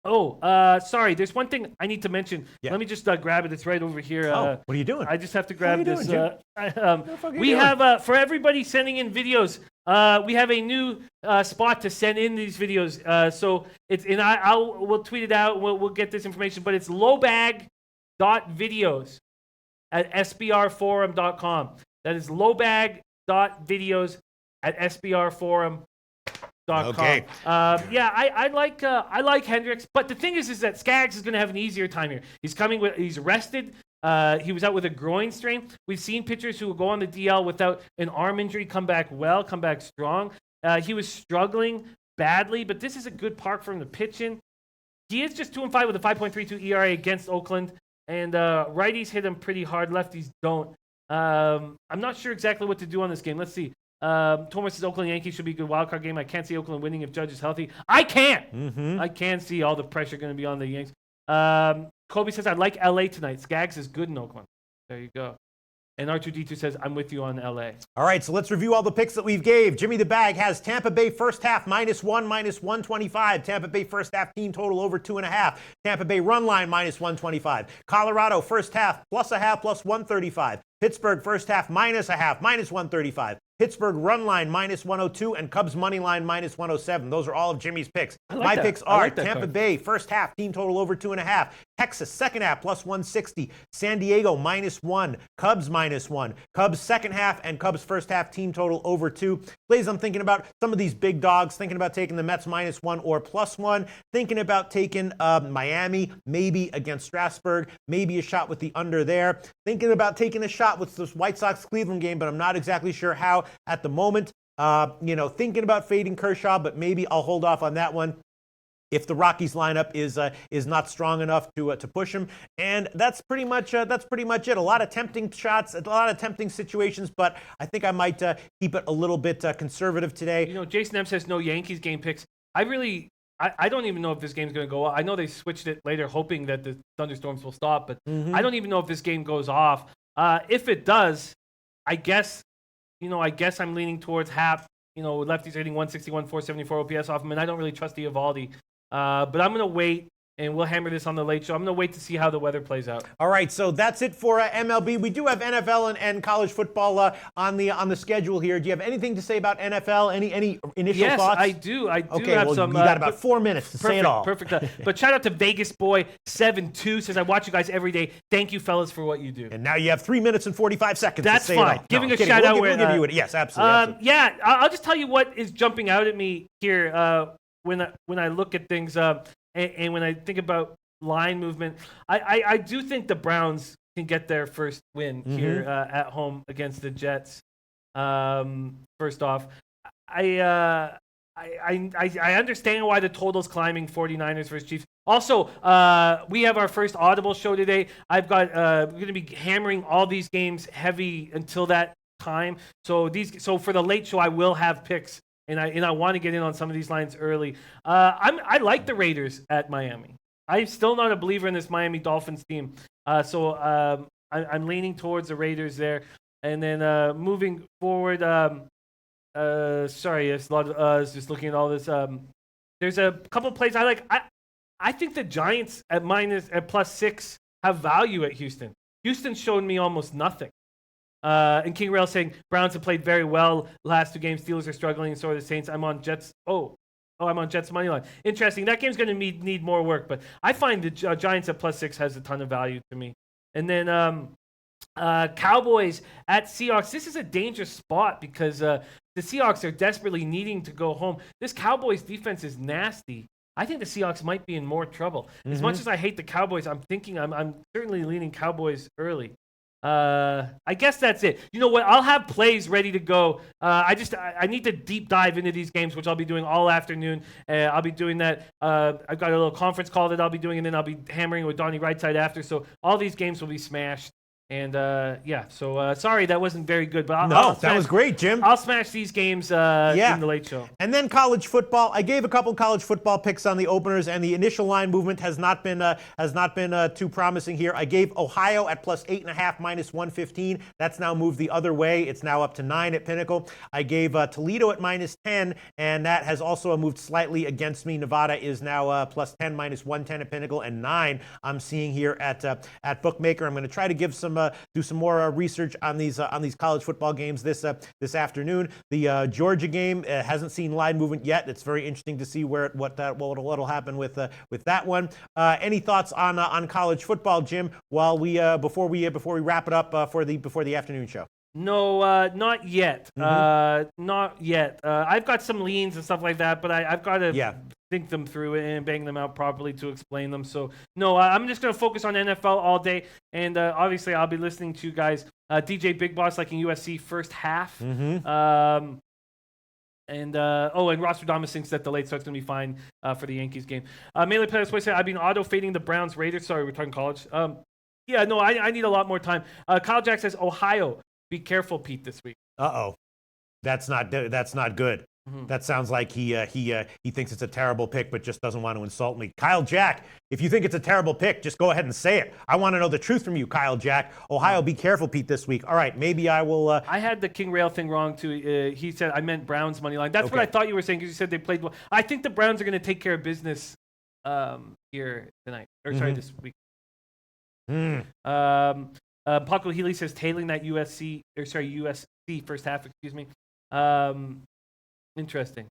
Sorry. There's one thing I need to mention. Yeah. Let me just grab it. It's right over here. What are you doing? I just have to grab this. We have for everybody sending in videos. We have a new spot to send in these videos. So it's we'll tweet it out. We'll get this information. But it's lowbag.videos at sbrforum.com. That is lowbag.videos at sbrforum.com. Okay. I like Hendricks, but the thing is that Skaggs is going to have an easier time here. He's rested. He was out with a groin strain. We've seen pitchers who will go on the DL without an arm injury come back strong. He was struggling badly, but this is a good park for him to pitch in. He is just 2-5 with a 5.32 ERA against Oakland, and righties hit him pretty hard. Lefties don't. I'm not sure exactly what to do on this game. Let's see. Thomas says Oakland Yankees should be a good wild card game. I can't see Oakland winning if Judge is healthy. I can. I can see all the pressure going to be on the Yanks. Kobe says I like LA tonight. Skaggs is good in Oakland. There you go. And R2D2 says, I'm with you on LA. All right, so let's review all the picks that we've gave. Jimmy the Bag has Tampa Bay first half -1, -125. Tampa Bay first half team total over 2.5. Tampa Bay run line -125. Colorado first half +0.5, +135. Pittsburgh first half -0.5, -135. Pittsburgh run line -102 and Cubs money line -107. Those are all of Jimmy's picks. My picks are Tampa Bay first half team total over 2.5. Texas second half +160. San Diego -1. Cubs -1. Cubs second half and Cubs first half team total over 2. Plays I'm thinking about some of these big dogs. Thinking about taking the Mets -1 or +1. Thinking about taking Miami maybe against Strasburg. Maybe a shot with the under there. Thinking about taking a shot with this White Sox Cleveland game, but I'm not exactly sure how at the moment. Thinking about fading Kershaw, but maybe I'll hold off on that one if the Rockies lineup is not strong enough to push him. And that's pretty much it. A lot of tempting shots, a lot of tempting situations, but I think I might keep it a little bit conservative today. Jason M says no Yankees game picks. I don't even know if this game's going to go off. I know they switched it later, hoping that the thunderstorms will stop, but I don't even know if this game goes off. If it does, I guess I'm leaning towards Hap. Lefties hitting 161, 474 OPS off him, and I don't really trust the Eovaldi. But I'm going to wait, and we'll hammer this on the late show. I'm going to wait to see how the weather plays out. All right, so that's it for MLB. We do have NFL and college football on the schedule here. Do you have anything to say about NFL? Any initial thoughts? Yes, I do. Okay, have well, some. You got about 4 minutes to say it all. Perfect. But shout out to Vegas Boy 72 says I watch you guys every day. Thank you, fellas, for what you do. And now you have 3 minutes and 45 seconds. That's to say fine. It all. Giving a shout out. We'll give you it. Yes, absolutely. Yeah, I'll just tell you what is jumping out at me here when I look at things. And when I think about line movement, I do think the Browns can get their first win here at home against the Jets. First off, I understand why the total's climbing 49ers versus Chiefs. Also, we have our first Audible show today. I've got we're going to be hammering all these games heavy until that time. So for the late show, I will have picks. And I want to get in on some of these lines early. I like the Raiders at Miami. I'm still not a believer in this Miami Dolphins team. So I'm leaning towards the Raiders there. And then moving forward, sorry, it's a lot. I was just looking at all this. There's a couple plays I like. I think the Giants at +6 have value at Houston. Houston's shown me almost nothing. And King Rail saying Browns have played very well last 2 games. Steelers are struggling, and so are the Saints. I'm on Jets. I'm on Jets money line. Interesting. That game's going to need more work, but I find the Giants at +6 has a ton of value to me. And then Cowboys at Seahawks. This is a dangerous spot because the Seahawks are desperately needing to go home. This Cowboys defense is nasty. I think the Seahawks might be in more trouble. As much as I hate the Cowboys, I'm certainly leaning Cowboys early. I guess that's it. You know what? I'll have plays ready to go. I need to deep dive into these games, which I'll be doing all afternoon. I'll be doing that. I've got a little conference call that I'll be doing, and then I'll be hammering with Donnie Rightside after. So all these games will be smashed. And so sorry that wasn't very good, but that was great, Jim. I'll smash these games in the late show. And then college football. I gave a couple college football picks on the openers, and the initial line movement has not been too promising here. I gave Ohio at +8.5, -115. That's now moved the other way. It's now up to 9 at Pinnacle. I gave Toledo at -10, and that has also moved slightly against me. Nevada is now +10, -110 at Pinnacle, and 9 I'm seeing here at Bookmaker. I'm going to try to give do some more research on these college football games this afternoon. The Georgia game hasn't seen line movement yet. It's very interesting to see what'll happen with that one. Any thoughts on college football, Jim? While before we wrap it up for the afternoon show. No, not yet. Not yet. I've got some leans and stuff like that, but I've got to think them through and bang them out properly to explain them. So, no, I'm just going to focus on NFL all day. And obviously, I'll be listening to you guys. DJ Big Boss, like in USC, first half. And Ross Radamas thinks that the late start's going to be fine for the Yankees game. Melee Players Voice said, I've been auto-fading the Browns Raiders. Sorry, we're talking college. Yeah, no, I need a lot more time. Kyle Jack says, Ohio, be careful, Pete, this week. Uh-oh. That's not good. That sounds like he thinks it's a terrible pick, but just doesn't want to insult me. Kyle Jack, if you think it's a terrible pick, just go ahead and say it. I want to know the truth from you, Kyle Jack. Ohio, be careful, Pete, this week. All right, maybe I will. I had the King Rail thing wrong too. He said I meant Browns money line. That's what I thought you were saying because you said they played well. I think the Browns are going to take care of business here tonight, or sorry, this week. Paco Healy says tailing that USC first half. Excuse me. Interesting.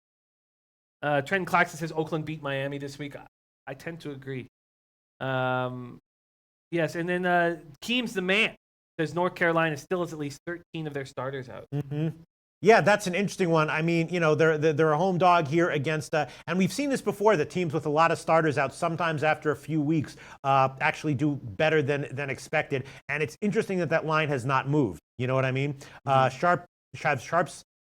Trenton Claxton says Oakland beat Miami this week. I tend to agree. Yes, and then Keems the man says North Carolina still has at least 13 of their starters out. Yeah, that's an interesting one. I mean, they're a home dog here against, and we've seen this before, that teams with a lot of starters out sometimes after a few weeks actually do better than expected. And it's interesting that line has not moved. You know what I mean? Sharps,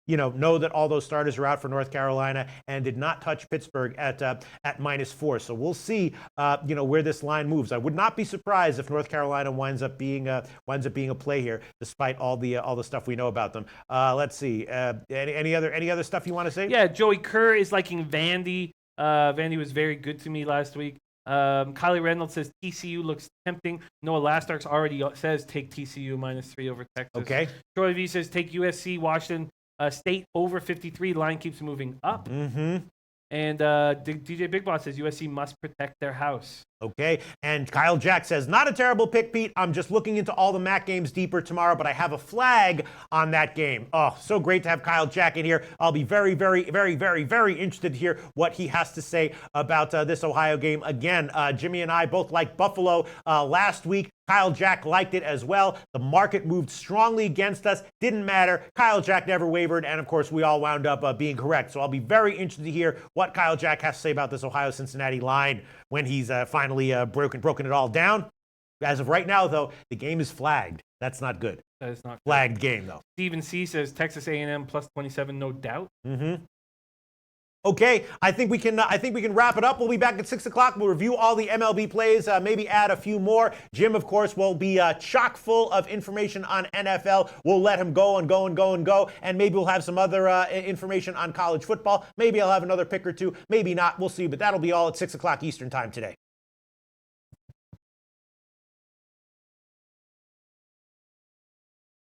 know that all those starters are out for North Carolina and did not touch Pittsburgh at -4. So we'll see, where this line moves. I would not be surprised if North Carolina winds up being a play here, despite all the stuff we know about them. Let's see. Any other stuff you want to say? Yeah, Joey Kerr is liking Vandy. Vandy was very good to me last week. Kylie Reynolds says TCU looks tempting. Noah Lastarks already says take TCU -3 over Texas. Okay. Troy V says take USC, Washington State over 53. Line keeps moving up. And DJ Big Boss says USC must protect their house. Okay. And Kyle Jack says, not a terrible pick, Pete. I'm just looking into all the MAC games deeper tomorrow, but I have a flag on that game. Oh, so great to have Kyle Jack in here. I'll be very, very, very, very, very interested to hear what he has to say about this Ohio game. Again, Jimmy and I both liked Buffalo last week. Kyle Jack liked it as well. The market moved strongly against us. Didn't matter. Kyle Jack never wavered. And, of course, we all wound up being correct. So I'll be very interested to hear what Kyle Jack has to say about this Ohio-Cincinnati line when he's finally broken it all down. As of right now, though, the game is flagged. That's not good. That is not flagged game, though. Stephen C. says Texas A&M +27, no doubt. Okay, I think we can wrap it up. We'll be back at 6 o'clock. We'll review all the MLB plays, maybe add a few more. Jim, of course, will be chock full of information on NFL. We'll let him go and go and go and go, and maybe we'll have some other information on college football. Maybe I'll have another pick or two. Maybe not. We'll see, but that'll be all at 6 o'clock Eastern time today.